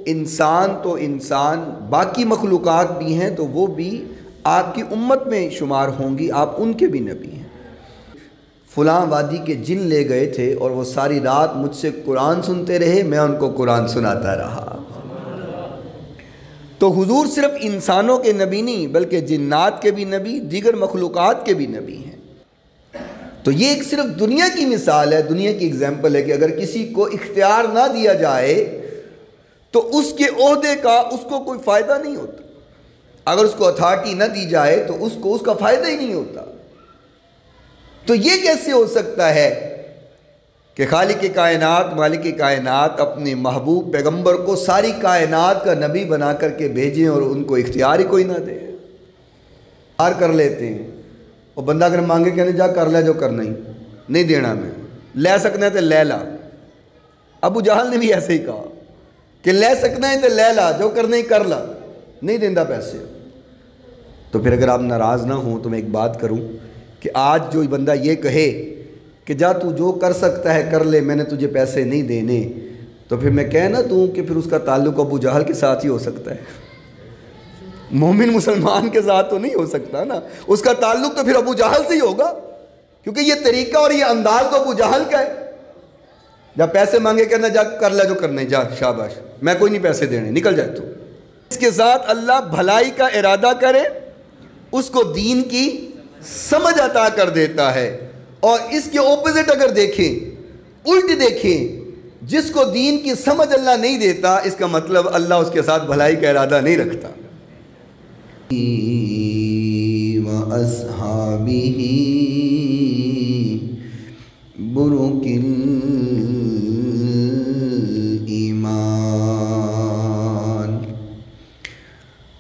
انسان تو انسان، باقی مخلوقات بھی ہیں تو وہ بھی آپ کی امت میں شمار ہوں گی، آپ ان کے بھی نبی ہیں۔ فلاں وادی کے جن لے گئے تھے اور وہ ساری رات مجھ سے قرآن سنتے رہے، میں ان کو قرآن سناتا رہا۔ تو حضور صرف انسانوں کے نبی نہیں بلکہ جنات کے بھی نبی، دیگر مخلوقات کے بھی نبی ہیں۔ تو یہ ایک صرف دنیا کی مثال ہے، دنیا کی اگزامپل ہے کہ اگر کسی کو اختیار نہ دیا جائے تو اس کے عہدے کا اس کو کوئی فائدہ نہیں ہوتا، اگر اس کو اتھارٹی نہ دی جائے تو اس کو اس کا فائدہ ہی نہیں ہوتا۔ تو یہ کیسے ہو سکتا ہے کہ خالق کائنات مالک کائنات اپنے محبوب پیغمبر کو ساری کائنات کا نبی بنا کر کے بھیجیں اور ان کو اختیار ہی کوئی نہ دے؟ کر لیتے ہیں، اور بندہ اگر مانگے کہنے جا کر لے جو کرنا ہی نہیں دینا، میں لے سکنا ہے تو لے لا۔ ابو جہل نے بھی ایسے ہی کہا کہ لے سکنا ہے تو لے لا، جو کرنا ہی کر لا، نہیں دیندہ پیسے۔ تو پھر اگر آپ ناراض نہ ہوں تو میں ایک بات کروں کہ آج جو بندہ یہ کہے کہ جا تو جو کر سکتا ہے کر لے، میں نے تجھے پیسے نہیں دینے، تو پھر میں کہہ نہ دوں کہ پھر اس کا تعلق ابو جہل کے ساتھ ہی ہو سکتا ہے، مومن مسلمان کے ساتھ تو نہیں ہو سکتا نا، اس کا تعلق تو پھر ابو جہل سے ہی ہوگا، کیونکہ یہ طریقہ اور یہ انداز تو ابو جہل کا ہے۔ جب پیسے مانگے کہنا جا کر لے جو کرنے، جا شاباش، میں کوئی نہیں پیسے دینے، نکل جائے تو۔ اس کے ساتھ اللہ بھلائی کا ارادہ کرے اس کو دین کی سمجھ عطا کر دیتا ہے، اور اس کے اپوزٹ اگر دیکھیں، الٹ دیکھیں، جس کو دین کی سمجھ اللہ نہیں دیتا، اس کا مطلب اللہ اس کے ساتھ بھلائی کا ارادہ نہیں رکھتا۔ وَأَصْحَابِهِ بُرُكِ الْإِيمَانِ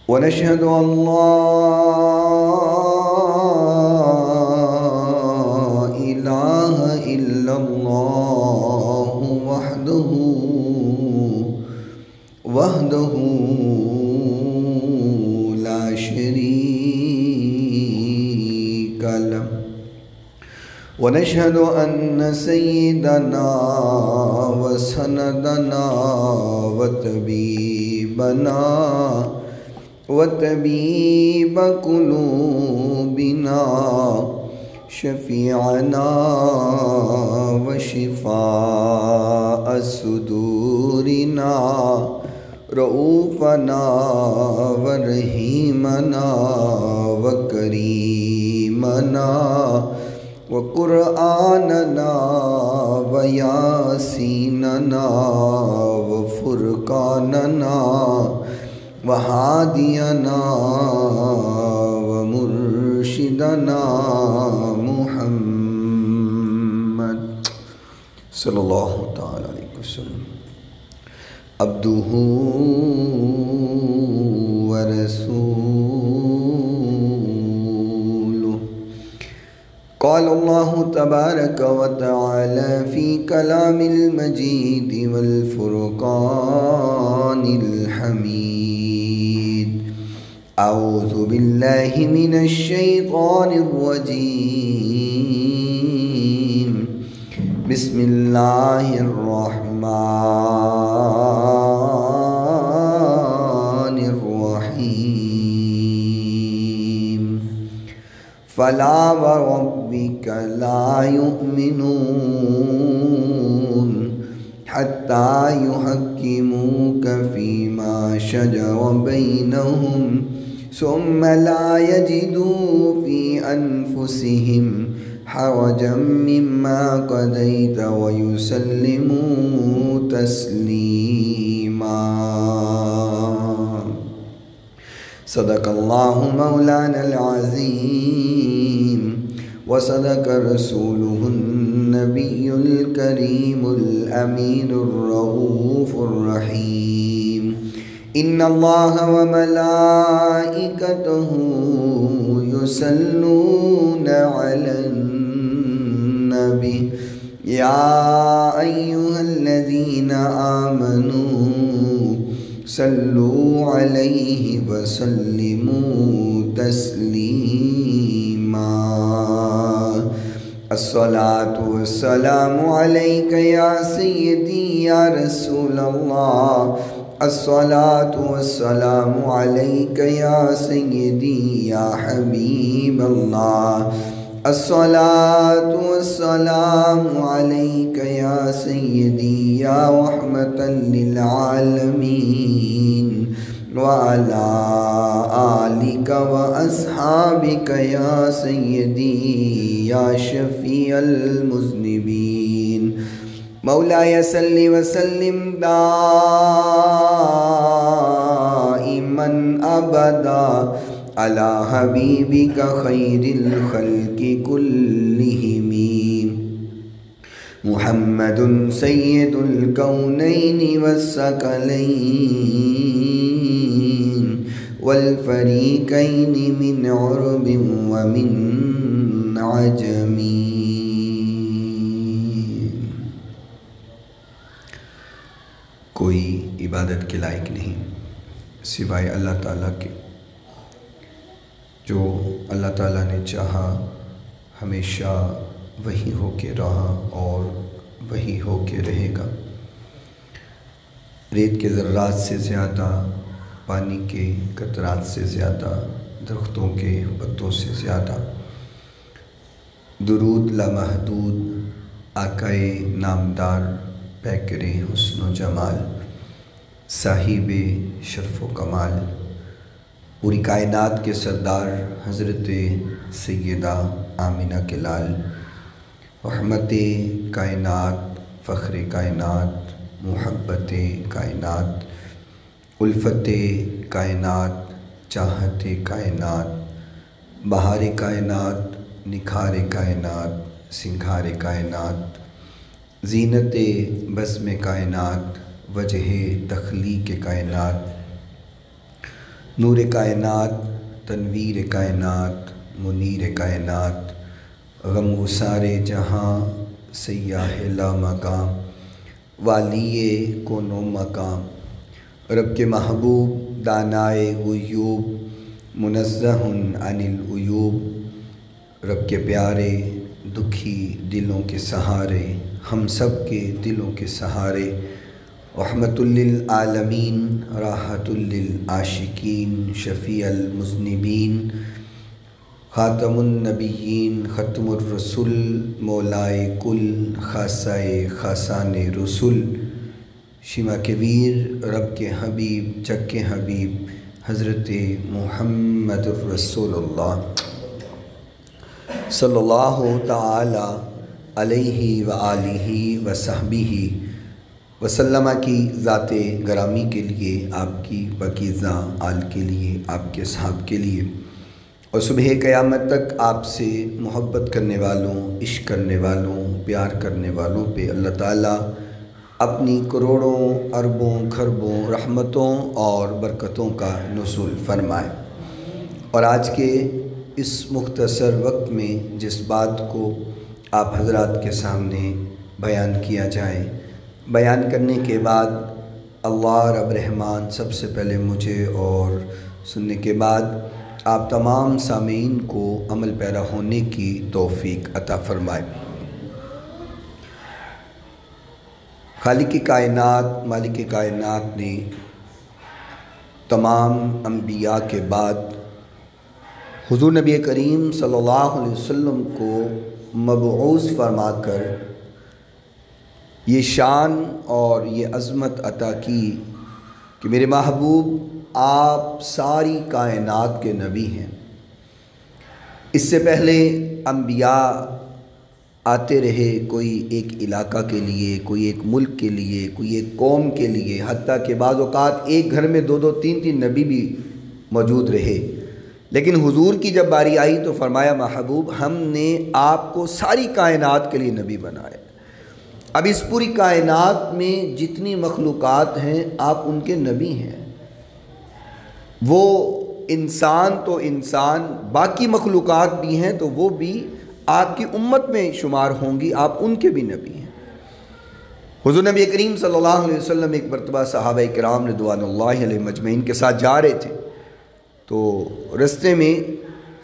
وَنَشْهَدُ أَن لَّا إِلَٰهَ إِلَّا اللَّهُ وَحْدَهُ لَا شَرِيكَ لَهُ وَنَشْهَدُ أَنَّ سَيِّدَنَا وَسَنَدَنَا وَطَبِيبَنَا وَطَبِيبَ قُلُوبِنَا شَفِيعَنَا وَشِفَاءَ صُدُورِنَا رؤوفنا ورحیمنا وکریمنا وقرآننا ویاسیننا وفرقاننا وہادینا ومرشدنا محمد صلی اللہ تعالی علیہ وسلم عبدہ ورسولہ۔ قال اللہ تبارک وتعالی فی کلام المجید والفرقان الحمید۔ اعوذ باللہ من الشیطان الرجیم، بسم اللہ الرحمن الرحیم۔ فلا وربک لا یؤمنون حتی یحکموک فیما شجر بینہم ثم لا یجدوا فی انفسہم حرجا مما قضیت ویسلموا تسلیما۔ صدق اللہ مولانا العظیم وصدق رسولہ النبی الکریم الامین الرؤوف الرحیم۔ ان اللہ وملائکتہ یصلون علی النبی یا ایہا الذین آمنوا صلوا علیہ وسلموا تسلیما۔ الصلاة والسلام علیک یا سیدی یا رسول اللہ، الصلاة والسلام عليك يا سيدي يا حبيب الله الصلاة والسلام عليك يا سيدي يا رحمة للعالمين وعلى آلك وأصحابك يا سيدي يا شفيع المذنبين مولاي صل وسلم دائما أبدا على حبيبك خير الخلق كلهم محمد سيد الكونين والثقلين والفريقين من عرب ومن عجم. کوئی عبادت کے لائق نہیں سوائے اللہ تعالیٰ کے، جو اللہ تعالیٰ نے چاہا ہمیشہ وہی ہو کے رہا اور وہی ہو کے رہے گا. ریت کے ذرات سے زیادہ، پانی کے قطرات سے زیادہ، درختوں کے پتوں سے زیادہ. درود لامحدود آقائے نامدار پیکر حسن و جمال، صاحب شرف و کمال، پوری کائنات کے سردار حضرت سیدہ آمینہ کے لال، رحمت کائنات، فخر کائنات، محبت کائنات، الفت کائنات، چاہت کائنات، بہار کائنات، نکھار کائنات، سنگھار کائنات، زینت بزم کائنات، وجہ تخلیق کائنات، نور کائنات، تنویر کائنات، منیر کائنات، غم گسار جہاں، سیاح لا مقام، والی کون و مقام، رب کے محبوب، دانائے غیوب، منزہ عن العیوب، رب کے پیارے، دکھی دلوں کے سہارے، ہم سب کے دلوں کے سہارے، رحمت للعالمین، راحت للعاشقین، شفیع المذنبین، خاتم النبیین، ختم الرسل، مولائے کل، خاصۂ خاصان رسول، شمع کبیر، رب کے حبیب، چک کے حبیب، حضرت محمد الرسول اللہ صلی اللہ تعالی علیہ وآلہ وصحبہ وسلم کی ذات گرامی کے لیے، آپ کی پاکیزہ آل کے لیے، آپ کے اصحاب کے لیے، اور صبح قیامت تک آپ سے محبت کرنے والوں، عشق کرنے والوں، پیار کرنے والوں پہ اللہ تعالیٰ اپنی کروڑوں اربوں کھربوں رحمتوں اور برکتوں کا نزول فرمائے. اور آج کے اس مختصر وقت میں جس بات کو آپ حضرات کے سامنے بیان کیا جائے، بیان کرنے کے بعد اللہ رب رحمان سب سے پہلے مجھے اور سننے کے بعد آپ تمام سامعین کو عمل پیرا ہونے کی توفیق عطا فرمائے. خالق کائنات، مالک کائنات نے تمام انبیاء کے بعد حضور نبی کریم صلی اللہ علیہ وسلم کو مبعوث فرما کر یہ شان اور یہ عظمت عطا کی کہ میرے محبوب آپ ساری کائنات کے نبی ہیں. اس سے پہلے انبیاء آتے رہے، کوئی ایک علاقہ کے لیے، کوئی ایک ملک کے لیے، کوئی ایک قوم کے لیے، حتیٰ کہ بعض اوقات ایک گھر میں دو دو تین تین نبی بھی موجود رہے. لیکن حضور کی جب باری آئی تو فرمایا محبوب ہم نے آپ کو ساری کائنات کے لیے نبی بنایا. اب اس پوری کائنات میں جتنی مخلوقات ہیں آپ ان کے نبی ہیں. وہ انسان تو انسان، باقی مخلوقات بھی ہیں تو وہ بھی آپ کی امت میں شمار ہوں گی، آپ ان کے بھی نبی ہیں. حضور نبی کریم صلی اللہ علیہ وسلم ایک مرتبہ صحابہ کرام رضوان اللہ علیہ مجمعین کے ساتھ جا رہے تھے تو رستے میں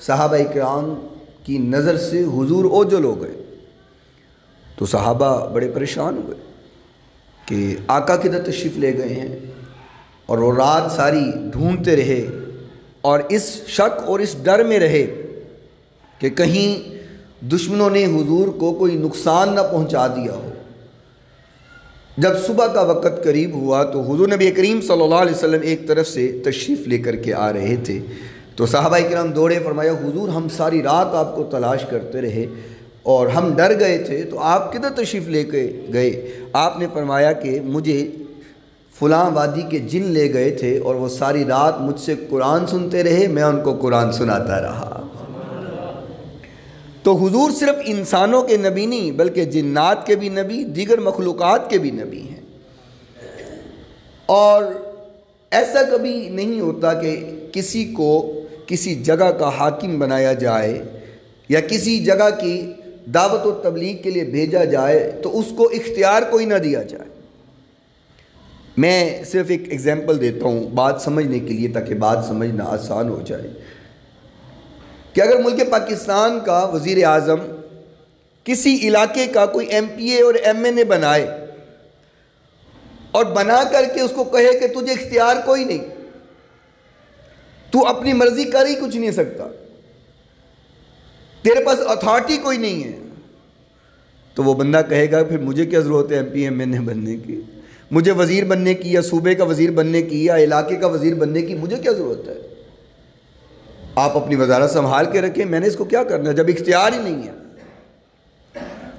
صحابہ کرام کی نظر سے حضور اوجھل ہو گئے. تو صحابہ بڑے پریشان ہوئے کہ آقا کدھر تشریف لے گئے ہیں. اور وہ رات ساری ڈھونڈتے رہے اور اس شک اور اس ڈر میں رہے کہ کہیں دشمنوں نے حضور کو کوئی نقصان نہ پہنچا دیا ہو۔ جب صبح کا وقت قریب ہوا تو حضور نبی کریم صلی اللہ علیہ وسلم ایک طرف سے تشریف لے کر کے آ رہے تھے، تو صحابہ کرام دوڑے، فرمایا حضور ہم ساری رات آپ کو تلاش کرتے رہے اور ہم ڈر گئے تھے، تو آپ کدھر تشریف لے کے گئے؟ آپ نے فرمایا کہ مجھے فلاں وادی کے جن لے گئے تھے اور وہ ساری رات مجھ سے قرآن سنتے رہے، میں ان کو قرآن سناتا رہا۔ تو حضور صرف انسانوں کے نبی نہیں بلکہ جنات کے بھی نبی، دیگر مخلوقات کے بھی نبی ہیں۔ اور ایسا کبھی نہیں ہوتا کہ کسی کو کسی جگہ کا حاکم بنایا جائے یا کسی جگہ کی دعوت و تبلیغ کے لیے بھیجا جائے تو اس کو اختیار کوئی نہ دیا جائے۔ میں صرف ایک ایگزامپل دیتا ہوں بات سمجھنے کے لیے، تاکہ بات سمجھنا آسان ہو جائے، کہ اگر ملک پاکستان کا وزیر اعظم کسی علاقے کا کوئی ایم پی اے اور ایم این اے بنائے اور بنا کر کے اس کو کہے کہ تجھے اختیار کوئی نہیں، تو اپنی مرضی کر ہی کچھ نہیں سکتا، تیرے پاس اتھارٹی کوئی نہیں ہے، تو وہ بندہ کہے گا پھر مجھے کیا ضرورت ہے ایم پی ایم این اے بننے کی، مجھے وزیر بننے کی یا صوبے کا وزیر بننے کی یا علاقے کا وزیر بننے کی مجھے کیا ضرورت ہے؟ آپ اپنی وزارت سنبھال کے رکھیں، میں نے اس کو کیا کرنا ہے جب اختیار ہی نہیں ہے۔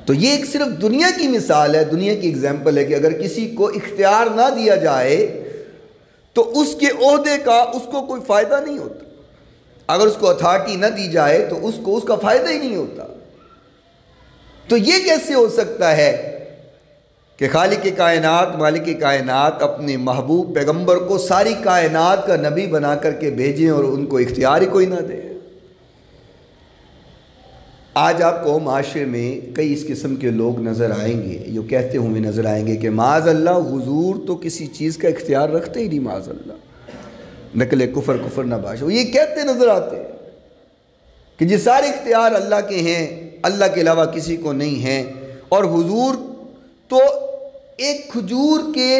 تو یہ ایک صرف دنیا کی مثال ہے، دنیا کی اگزامپل ہے کہ اگر کسی کو اختیار نہ دیا جائے تو اس کے عہدے کا اس کو کوئی فائدہ نہیں ہوتا، اگر اس کو اتھارٹی نہ دی جائے تو اس کو اس کا فائدہ ہی نہیں ہوتا۔ تو یہ کیسے ہو سکتا ہے کہ خالق کائنات مالک کائنات اپنے محبوب پیغمبر کو ساری کائنات کا نبی بنا کر کے بھیجیں اور ان کو اختیار ہی کوئی نہ دے؟ آج آپ کو معاشرے میں کئی اس قسم کے لوگ نظر آئیں گے، جو کہتے ہوئے نظر آئیں گے کہ معاذ اللہ حضور تو کسی چیز کا اختیار رکھتے ہی نہیں، معاذ اللہ نقل کفر نہ باشا، وہ یہ کہتے نظر آتے ہیں کہ جی سارے اختیار اللہ کے ہیں، اللہ کے علاوہ کسی کو نہیں ہیں، اور حضور تو ایک کھجور کے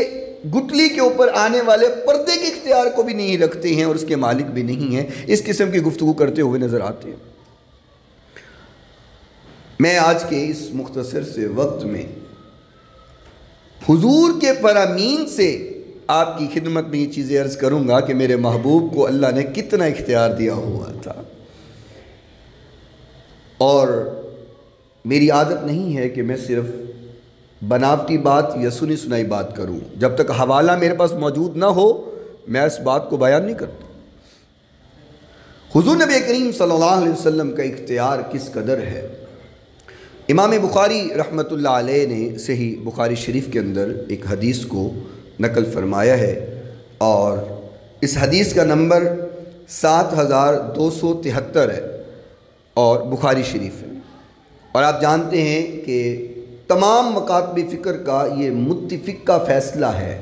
گٹلی کے اوپر آنے والے پردے کے اختیار کو بھی نہیں رکھتے ہیں اور اس کے مالک بھی نہیں ہیں۔ اس قسم کی گفتگو کرتے ہوئے نظر آتے ہیں۔ میں آج کے اس مختصر سے وقت میں حضور کے فرامین سے آپ کی خدمت میں یہ چیزیں عرض کروں گا کہ میرے محبوب کو اللہ نے کتنا اختیار دیا ہوا تھا، اور میری عادت نہیں ہے کہ میں صرف بناوٹی بات یا سنی سنائی بات کروں، جب تک حوالہ میرے پاس موجود نہ ہو میں اس بات کو بیان نہیں کرتا۔ حضور نبی کریم صلی اللہ علیہ وسلم کا اختیار کس قدر ہے، امام بخاری رحمۃ اللہ علیہ نے صحیح بخاری شریف کے اندر ایک حدیث کو نقل فرمایا ہے، اور اس حدیث کا نمبر 7273 ہے اور بخاری شریف ہے، اور آپ جانتے ہیں کہ تمام مکاتب فکر کا یہ متفقہ فیصلہ ہے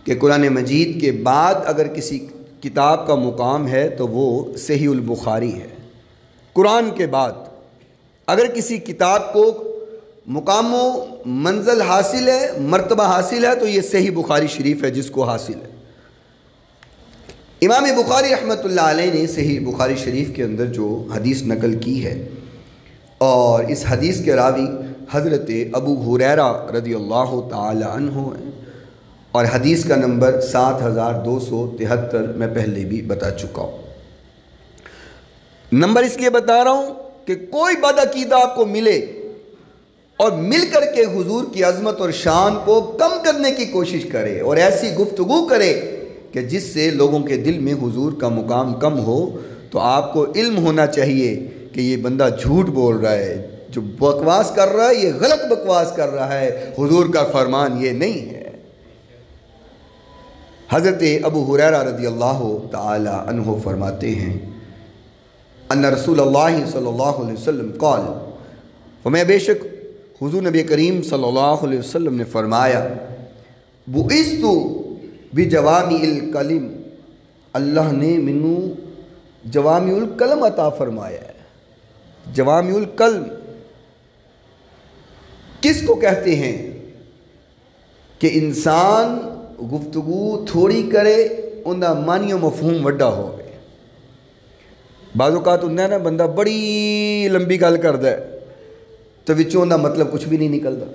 کہ قرآن مجید کے بعد اگر کسی کتاب کا مقام ہے تو وہ صحیح البخاری ہے۔ قرآن کے بعد اگر کسی کتاب کو مقام و منزل حاصل ہے، مرتبہ حاصل ہے، تو یہ صحیح بخاری شریف ہے جس کو حاصل ہے۔ امام بخاری رحمۃ اللہ علیہ نے صحیح بخاری شریف کے اندر جو حدیث نقل کی ہے، اور اس حدیث کے راوی حضرت ابو ہریرہ رضی اللہ تعالی عنہ ہیں، اور حدیث کا نمبر 7273 میں پہلے بھی بتا چکا ہوں۔ نمبر اس لیے بتا رہا ہوں کہ کوئی بدعقیدہ آپ کو ملے اور مل کر کے حضور کی عظمت اور شان کو کم کرنے کی کوشش کرے اور ایسی گفتگو کرے کہ جس سے لوگوں کے دل میں حضور کا مقام کم ہو، تو آپ کو علم ہونا چاہیے کہ یہ بندہ جھوٹ بول رہا ہے، جو بکواس کر رہا ہے یہ غلط بکواس کر رہا ہے، حضور کا فرمان یہ نہیں ہے۔ حضرت ابو ہریرہ رضی اللہ تعالی عنہ فرماتے ہیں ان رسول اللہ صلی اللہ علیہ وسلم قال، فرمایا بے شک حضور نبی کریم صلی اللہ علیہ وسلم نے فرمایا بعثت بجوامع الکلم، اللہ نے منو جوامع الکلم عطا فرمایا ہے۔ جوامع الکلم کس کو کہتے ہیں کہ انسان گفتگو تھوڑی کرے اندہ معنی و مفہوم وڈا ہوئے۔ بعض اوقات ہوتا ہے نا بندہ بڑی لمبی گل کرتا ہے تو وچوں اندہ مطلب کچھ بھی نہیں نکلتا۔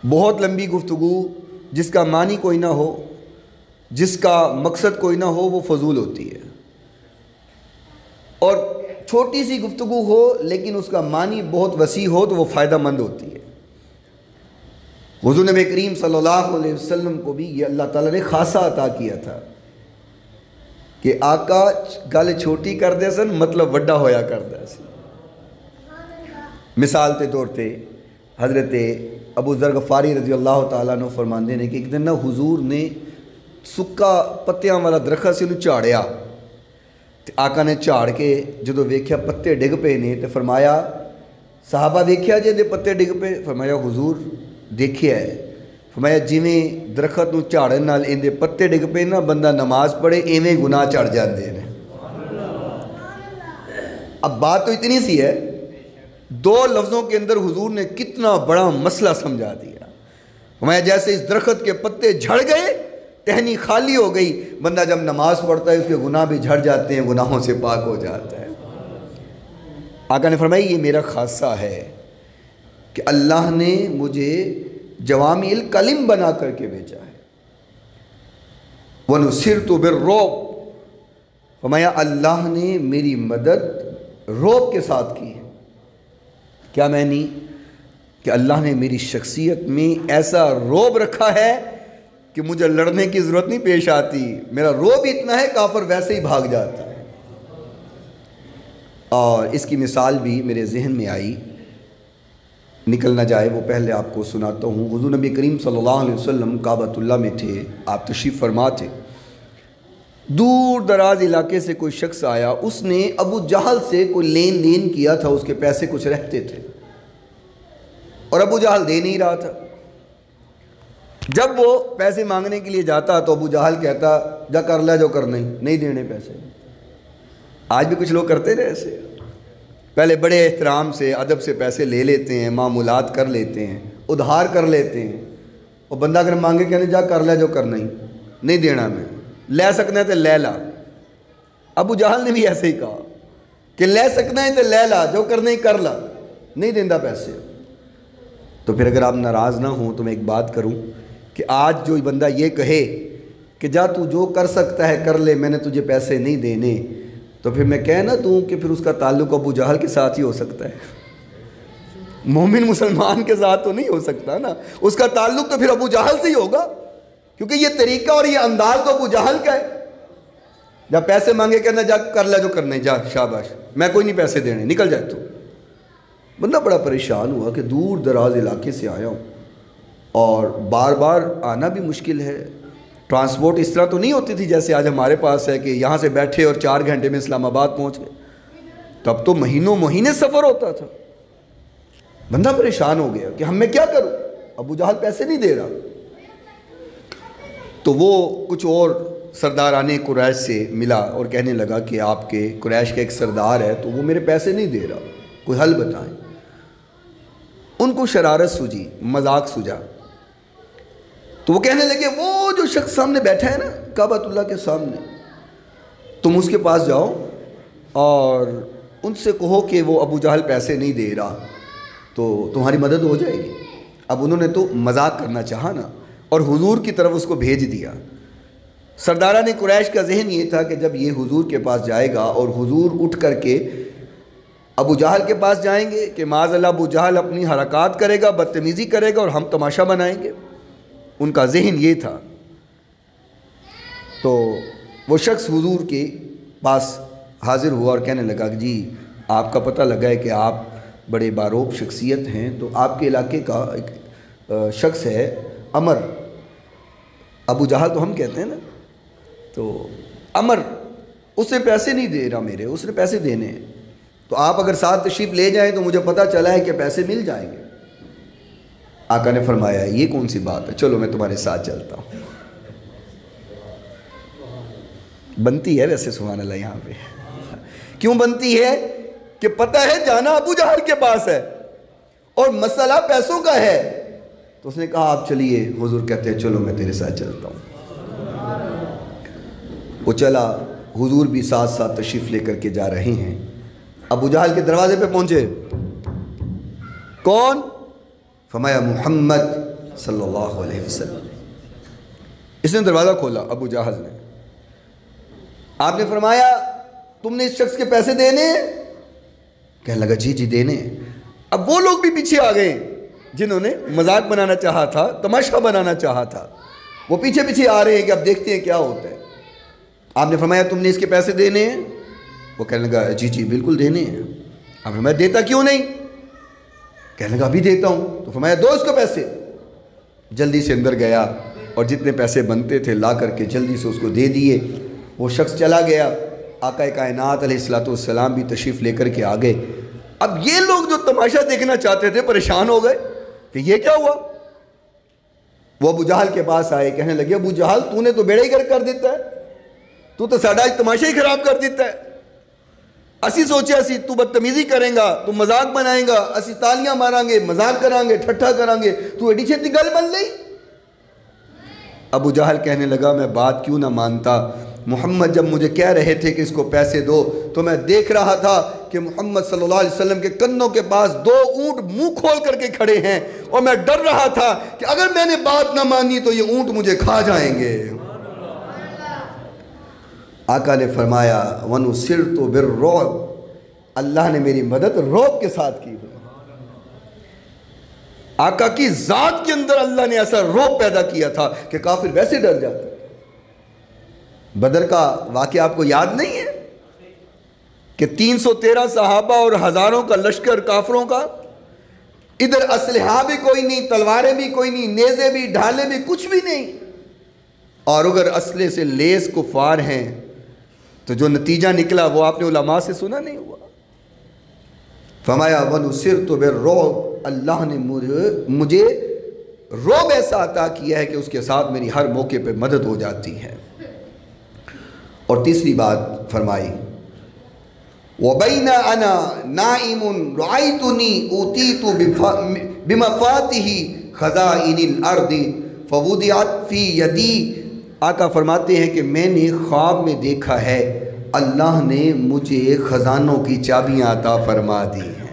بہت لمبی گفتگو جس کا معنی کوئی نہ ہو، جس کا مقصد کوئی نہ ہو، وہ فضول ہوتی ہے، اور چھوٹی سی گفتگو ہو لیکن اس کا معنی بہت وسیع ہو تو وہ فائدہ مند ہوتی ہے۔ حضور نبی کریم صلی اللہ علیہ وسلم کو بھی یہ اللہ تعالیٰ نے خاصہ عطا کیا تھا کہ آقا گل چھوٹی کر دے سن، مطلب وڈا ہویا کر دے سن۔ مثال کے طور پہ حضرت ابو ذر غفاری رضی اللہ تعالیٰ عنہ فرماندے نے کہ ایک دن حضور نے سکا پتیاں والا درخت سے انہوں چاڑیا، آقا نے جھاڑ کے جدو ویکھیا پتے ڈگ پے نے تو فرمایا صحابہ دیکھیا جے دے پتے ڈگ پے؟ فرمایا حضور دیکھیا ہے۔ فرمایا جویں درخت نو جھاڑن نال ان دے پتے ڈگ پے نا، بندہ نماز پڑھے ایویں گناہ چڑھ جاندے نے۔ اب بات تو اتنی سی ہے، دو لفظوں کے اندر حضور نے کتنا بڑا مسئلہ سمجھا دیا۔ فرمایا جیسے اس درخت کے پتے جھڑ گئے، ٹہنی خالی ہو گئی، بندہ جب نماز پڑھتا ہے اس کے گناہ بھی جھڑ جاتے ہیں، گناہوں سے پاک ہو جاتا ہے۔ آقا نے فرمایا یہ میرا خاصہ ہے کہ اللہ نے مجھے جوامع الکلم بنا کر کے بھیجا ہے۔ وَنُصِرْتُ بِالرُّعْبِ، فرمایا اللہ نے میری مدد رعب کے ساتھ کی ہے۔ کیا معنی؟ کہ اللہ نے میری شخصیت میں ایسا رعب رکھا ہے کہ مجھے لڑنے کی ضرورت نہیں پیش آتی، میرا رعب اتنا ہے کافر ویسے ہی بھاگ جاتا ہے۔ اور اس کی مثال بھی میرے ذہن میں آئی، نکل نہ جائے وہ پہلے آپ کو سناتا ہوں۔ حضور نبی کریم صلی اللہ علیہ وسلم کعبۃ اللہ میں تھے، آپ تشریف فرما تھے۔ دور دراز علاقے سے کوئی شخص آیا، اس نے ابو جہل سے کوئی لین دین کیا تھا، اس کے پیسے کچھ رہتے تھے اور ابو جہل دے نہیں رہا تھا۔ جب وہ پیسے مانگنے کے لیے جاتا تو ابو جہل کہتا جا کر لے جو کر نہیں دینے پیسے۔ آج بھی کچھ لوگ کرتے رہے ایسے، پہلے بڑے احترام سے ادب سے پیسے لے لیتے ہیں، معمولات کر لیتے ہیں، ادھار کر لیتے ہیں، اور بندہ اگر مانگے کہنے جا کر لے جو کر نہیں دینا، میں لے سکنا ہے تو لے لا۔ ابو جہل نے بھی ایسے ہی کہا کہ لے سکنا ہے تو لے لا، جو کرنا ہی کر لا، نہیں دیندہ پیسے۔ تو پھر اگر آپ ناراض نہ ہوں تو میں ایک بات کروں کہ آج جو بندہ یہ کہے کہ جا تو جو کر سکتا ہے کر لے، میں نے تجھے پیسے نہیں دینے، تو پھر میں کہہ نہ دوں کہ پھر اس کا تعلق ابو جہل کے ساتھ ہی ہو سکتا ہے، مومن مسلمان کے ساتھ تو نہیں ہو سکتا نا، اس کا تعلق تو پھر ابو جہل سے ہی ہوگا، کیونکہ یہ طریقہ اور یہ انداز تو ابو جہل کا ہے۔ جب پیسے مانگے کہنا جا کر لے جو کرنا ہے، جا شاباش، میں کوئی نہیں پیسے دینے، نکل جائے تو۔ بندہ بڑا پریشان ہوا کہ دور دراز علاقے سے آیا ہوں اور بار بار آنا بھی مشکل ہے، ٹرانسپورٹ اس طرح تو نہیں ہوتی تھی جیسے آج ہمارے پاس ہے کہ یہاں سے بیٹھے اور 4 گھنٹے میں اسلام آباد پہنچ گئے، تب تو مہینوں مہینے سفر ہوتا تھا۔ بندہ پریشان ہو گیا کہ ہم میں کیا کروں، ابو جہل پیسے نہیں دے رہا۔ تو وہ کچھ اور سرداران قریش سے ملا اور کہنے لگا کہ آپ کے قریش کا ایک سردار ہے تو وہ میرے پیسے نہیں دے رہا، کوئی حل بتائیں۔ ان کو شرارت سوجی، مذاق سوجا، تو وہ کہنے لگے وہ جو شخص سامنے بیٹھا ہے نا کعبۃ اللہ کے سامنے، تم اس کے پاس جاؤ اور ان سے کہو کہ وہ ابو جہل پیسے نہیں دے رہا تو تمہاری مدد ہو جائے گی۔ اب انہوں نے تو مذاق کرنا چاہا نا، اور حضور کی طرف اس کو بھیج دیا۔ سرداران قریش کا ذہن یہ تھا کہ جب یہ حضور کے پاس جائے گا اور حضور اٹھ کر کے ابو جہل کے پاس جائیں گے کہ معاذ اللہ ابو جہل اپنی حرکات کرے گا، بدتمیزی کرے گا اور ہم تماشا بنائیں گے، ان کا ذہن یہ تھا۔ تو وہ شخص حضور کے پاس حاضر ہوا اور کہنے لگا کہ جی آپ کا پتہ لگا ہے کہ آپ بڑے باروب شخصیت ہیں، تو آپ کے علاقے کا ایک شخص ہے عمر، ابو جہل تو ہم کہتے ہیں نا، تو عمر اس سے پیسے نہیں دے رہا میرے، اس نے پیسے دینے ہیں، تو آپ اگر ساتھ تشریف لے جائیں تو مجھے پتہ چلا ہے کہ پیسے مل جائیں گے۔ آقا نے فرمایا یہ کون سی بات ہے، چلو میں تمہارے ساتھ چلتا ہوں۔ بنتی ہے ویسے سبحان اللہ یہاں پہ، کیوں بنتی ہے کہ پتہ ہے جانا ابو جہل کے پاس ہے اور مسئلہ پیسوں کا ہے، تو اس نے کہا آپ چلیے. حضور کہتے ہیں چلو میں تیرے ساتھ چلتا ہوں. وہ چلا. حضور بھی ساتھ ساتھ تشریف لے کر کے جا رہے ہیں. ابو جہل کے دروازے پہ پہنچے. کون؟ فرمایا محمد صلی اللہ علیہ وسلم. اس نے دروازہ کھولا ابو جہل نے. آپ نے فرمایا تم نے اس شخص کے پیسے دینے ہیں؟ کہنے لگا جی جی دینے ہیں. اب وہ لوگ بھی پیچھے آ گئے جنہوں نے مذاق بنانا چاہا تھا, تماشا بنانا چاہا تھا. وہ پیچھے پیچھے آ رہے ہیں کہ اب دیکھتے ہیں کیا ہوتا ہے. آپ نے فرمایا تم نے اس کے پیسے دینے ہیں؟ وہ کہنے لگا جی جی بالکل دینے ہیں. آپ نے فرمایا دیتا کیوں نہیں؟ کہنے لگا ابھی دیتا ہوں. تو فرمایا دو اس کو پیسے. جلدی سے اندر گیا اور جتنے پیسے بنتے تھے لا کر کے جلدی سے اس کو دے دیے. وہ شخص چلا گیا. آقا کائنات علیہ السلام بھی تشریف لے کر کے آ گئے. اب یہ لوگ جو تماشا دیکھنا چاہتے تھے پریشان ہو گئے کہ یہ کیا ہوا. وہ ابو جہل کے پاس آئے. کہنے لگے ابو جہل تو نے تو بیڑا ہی گرک کر دیتا ہے, تو ساڈا تماشا ہی خراب کر دیتا ہے. اسی سوچے اسی تو بدتمیزی کریں گا, تو مذاق بنائیں گا, اسی تالیاں ماریں گے, مذاق کریں گے, ٹھٹھا کریں گے, تو ایڈی چھتی گل بن لئی. ابو جہل کہنے لگا میں بات کیوں نہ مانتا. محمد جب مجھے کہہ رہے تھے کہ اس کو پیسے دو تو میں دیکھ رہا تھا کہ محمد صلی اللہ علیہ وسلم کے کنوں کے پاس دو اونٹ منہ کھول کر کے کھڑے ہیں, اور میں ڈر رہا تھا کہ اگر میں نے بات نہ مانی تو یہ اونٹ مجھے کھا جائیں گے. آقا نے فرمایا وَنُصِرْتُ بِالرُّعْبِ, اللہ نے میری مدد رعب کے ساتھ کی. آقا کی ذات کے اندر اللہ نے ایسا رعب پیدا کیا تھا کہ کافر ویسے ڈر جاتا. بدر کا واقعہ آپ کو یاد نہیں ہے کہ 313 صحابہ اور ہزاروں کا لشکر کافروں کا, ادھر اسلحہ بھی کوئی نہیں, تلواریں بھی کوئی نہیں, نیزے بھی, ڈھالے بھی, کچھ بھی نہیں, اور اگر اسلحے سے لیس کفار ہیں تو جو نتیجہ نکلا وہ آپ نے علماء سے سنا نہیں ہوا. فرمایا وَنُصِرْتُ بِالرُّعْبِ, اللہ نے مجھے رعب ایسا عطا کیا ہے کہ اس کے ساتھ میری ہر موقع پہ مدد ہو جاتی ہے. اور تیسری بات فرمائی وَبَيْنَ أَنَا نَائِمٌ رَأَيْتُنِي أُوتِيتُ بِمَفَاتِحِ خَزَائِنِ الْأَرْضِ فَوُضِعَتْ فِي يَدِي. آقا فرماتے ہیں کہ میں نے خواب میں دیکھا ہے اللہ نے مجھے خزانوں کی چابیاں عطا فرما دی ہیں.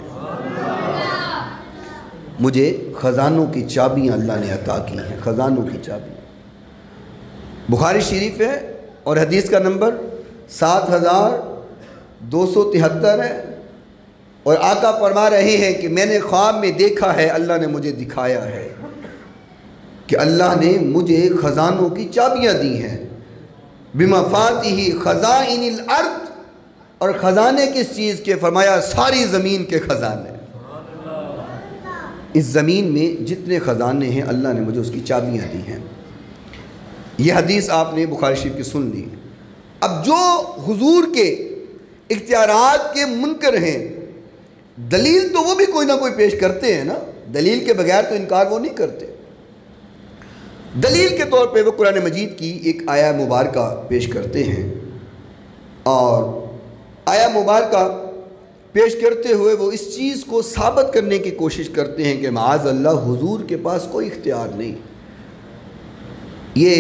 مجھے خزانوں کی چابیاں اللہ نے عطا کی ہیں, خزانوں کی چابیاں. بخاری شریف ہے اور حدیث کا نمبر 7273 ہے, اور آقا فرما رہے ہیں کہ میں نے خواب میں دیکھا ہے, اللہ نے مجھے دکھایا ہے کہ اللہ نے مجھے خزانوں کی چابیاں دی ہیں. بِمَفَاتِحِ خَزَائِنِ الْأَرْضِ, اور خزانے کس چیز کے؟ فرمایا ساری زمین کے خزانے. اس زمین میں جتنے خزانے ہیں اللہ نے مجھے اس کی چابیاں دی ہیں. یہ حدیث آپ نے بخاری شریف کی سن لی. اب جو حضور کے اختیارات کے منکر ہیں, دلیل تو وہ بھی کوئی نہ کوئی پیش کرتے ہیں نا, دلیل کے بغیر تو انکار وہ نہیں کرتے. دلیل کے طور پہ وہ قرآن مجید کی ایک آیہ مبارکہ پیش کرتے ہیں, اور آیہ مبارکہ پیش کرتے ہوئے وہ اس چیز کو ثابت کرنے کی کوشش کرتے ہیں کہ معاذ اللہ حضور کے پاس کوئی اختیار نہیں. یہ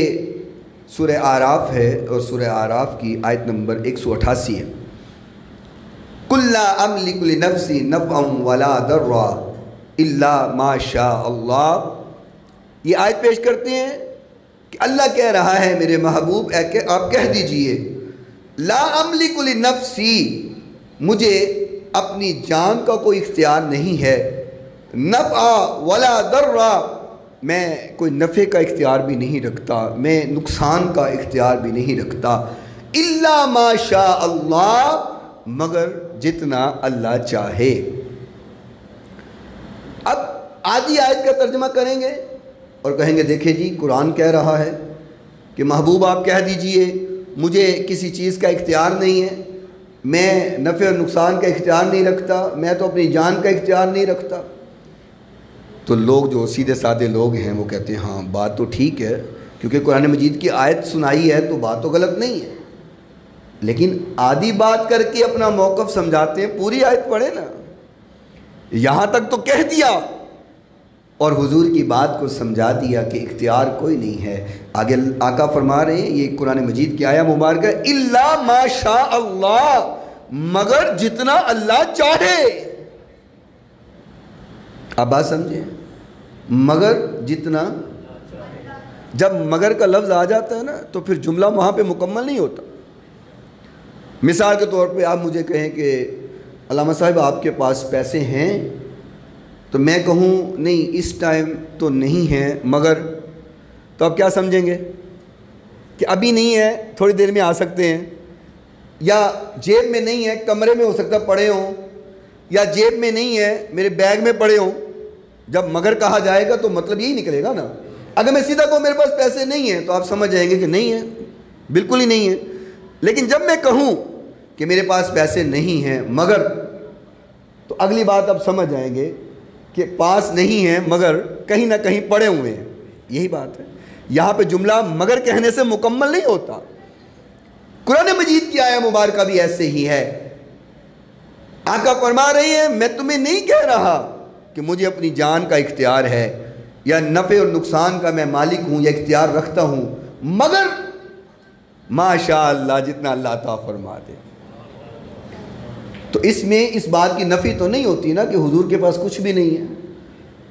سورہ اعراف ہے, اور سورہ اعراف کی آیت نمبر 188 ہے. قُلْ لَا أَمْلِكُ لِنَفْسِي نَفْعًا وَلَا ضَرًّا إِلَّا مَا شَاءَ اللَّهُ. یہ آیت پیش کرتے ہیں کہ اللہ کہہ رہا ہے میرے محبوب آپ کہہ دیجئے لا املک لنفسی, مجھے اپنی جان کا کوئی اختیار نہیں ہے, نفع ولا ضرّا, میں کوئی نفع کا اختیار بھی نہیں رکھتا, میں نقصان کا اختیار بھی نہیں رکھتا, الا ما شاء اللہ, مگر جتنا اللہ چاہے. اب آدھی آیت کا ترجمہ کریں گے اور کہیں گے دیکھیں جی قرآن کہہ رہا ہے کہ محبوب آپ کہہ دیجئے مجھے کسی چیز کا اختیار نہیں ہے, میں نفع اور نقصان کا اختیار نہیں رکھتا, میں تو اپنی جان کا اختیار نہیں رکھتا. تو لوگ جو سیدھے سادے لوگ ہیں وہ کہتے ہیں ہاں بات تو ٹھیک ہے, کیونکہ قرآن مجید کی آیت سنائی ہے تو بات تو غلط نہیں ہے, لیکن آدھی بات کر کے اپنا موقف سمجھاتے ہیں. پوری آیت پڑھیں نا, یہاں تک تو کہہ دیا اور حضور کی بات کو سمجھا دیا کہ اختیار کوئی نہیں ہے۔ آگے آقا فرما رہے ہیں، یہ قرآن مجید کی آیہ مبارکہ، الا ما شاء اللہ، مگر جتنا اللہ چاہے۔ اب بات سمجھیں، مگر جتنا، جب مگر کا لفظ آ جاتا ہے نا تو پھر جملہ وہاں پہ مکمل نہیں ہوتا۔ مثال کے طور پہ آپ مجھے کہیں کہ علامہ صاحب آپ کے پاس پیسے ہیں، تو میں کہوں نہیں اس ٹائم تو نہیں ہے مگر، تو آپ کیا سمجھیں گے کہ ابھی نہیں ہے تھوڑی دیر میں آ سکتے ہیں، یا جیب میں نہیں ہے کمرے میں ہو سکتا پڑے ہوں، یا جیب میں نہیں ہے میرے بیگ میں پڑے ہوں۔ جب مگر کہا جائے گا تو مطلب یہی نکلے گا نا۔ اگر میں سیدھا کہوں میرے پاس پیسے نہیں ہیں تو آپ سمجھ جائیں گے کہ نہیں ہے، بالکل ہی نہیں ہے۔ لیکن جب میں کہوں کہ میرے پاس پیسے نہیں ہیں مگر، تو اگلی بات آپ سمجھ جائیں گے کہ پاس نہیں ہیں مگر کہیں نہ کہیں پڑے ہوئے ہیں۔ یہی بات ہے، یہاں پہ جملہ مگر کہنے سے مکمل نہیں ہوتا۔ قرآن مجید کی آیہ مبارکہ بھی ایسے ہی ہے۔ آقا فرما رہی ہیں میں تمہیں نہیں کہہ رہا کہ مجھے اپنی جان کا اختیار ہے، یا نفع اور نقصان کا میں مالک ہوں یا اختیار رکھتا ہوں، مگر ماشاء اللہ جتنا اللہ عطا فرما دے۔ تو اس میں اس بات کی نفی تو نہیں ہوتی نا کہ حضور کے پاس کچھ بھی نہیں ہے۔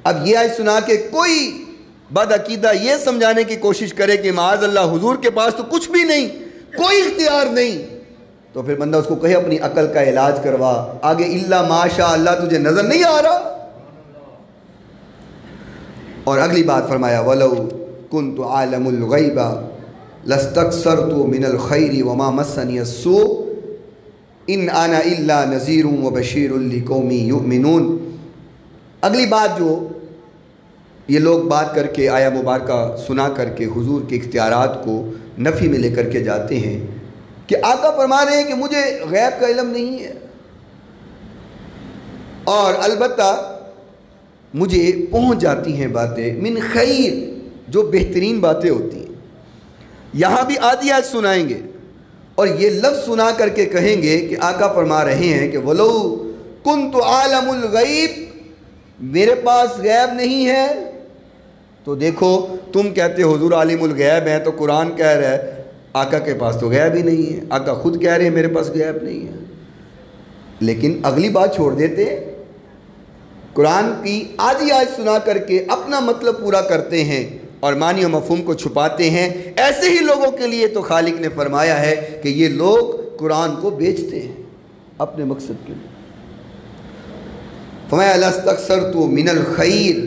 اب یہ آیت سنا کے کوئی بد عقیدہ یہ سمجھانے کی کوشش کرے کہ معاذ اللہ حضور کے پاس تو کچھ بھی نہیں، کوئی اختیار نہیں، تو پھر بندہ اس کو کہے اپنی عقل کا علاج کروا۔ آگے الا ماشاء اللہ تجھے نظر نہیں آ رہا؟ اور اگلی بات فرمایا وَلَوْ كُنْتُ عَالَمُ الْغَيْبَ لَاسْتَكْثَرْتُ مِنَ الْخَيْرِ وَمَا مَسَّنِيَ السُّوءُ إِنْ أَنَا إِلَّا نَذِيرٌ وَبَشِيرٌ لِقَوْمٍ يُؤْمِنُونَ۔ اگلی بات جو یہ لوگ بات کر کے آیہ مبارکہ سنا کر کے حضور کے اختیارات کو نفی میں لے کر کے جاتے ہیں کہ آقا فرما رہے ہیں کہ مجھے غیب کا علم نہیں ہے، اور البتہ مجھے پہنچ جاتی ہیں باتیں من خیر، جو بہترین باتیں ہوتی ہیں۔ یہاں بھی آدھی آیت سنائیں گے اور یہ لفظ سنا کر کے کہیں گے کہ آقا فرما رہے ہیں کہ وَلَوْ كُنْتُ عَالَمُ الْغَيْبِ، میرے پاس غیب نہیں ہے۔ تو دیکھو تم کہتے حضور عالم الغیب ہیں، تو قرآن کہہ رہا ہے آقا کے پاس تو غیب ہی نہیں ہے، آقا خود کہہ رہے ہیں میرے پاس غیب نہیں ہے۔ لیکن اگلی بات چھوڑ دیتے، قرآن کی آدھی آیت سنا کر کے اپنا مطلب پورا کرتے ہیں اور معنی و مفہوم کو چھپاتے ہیں۔ ایسے ہی لوگوں کے لیے تو خالق نے فرمایا ہے کہ یہ لوگ قرآن کو بیچتے ہیں اپنے مقصد کے لیے۔ فرمایا لَاسْتَكْثَرْتُ مِنَ الْخَيْرِ،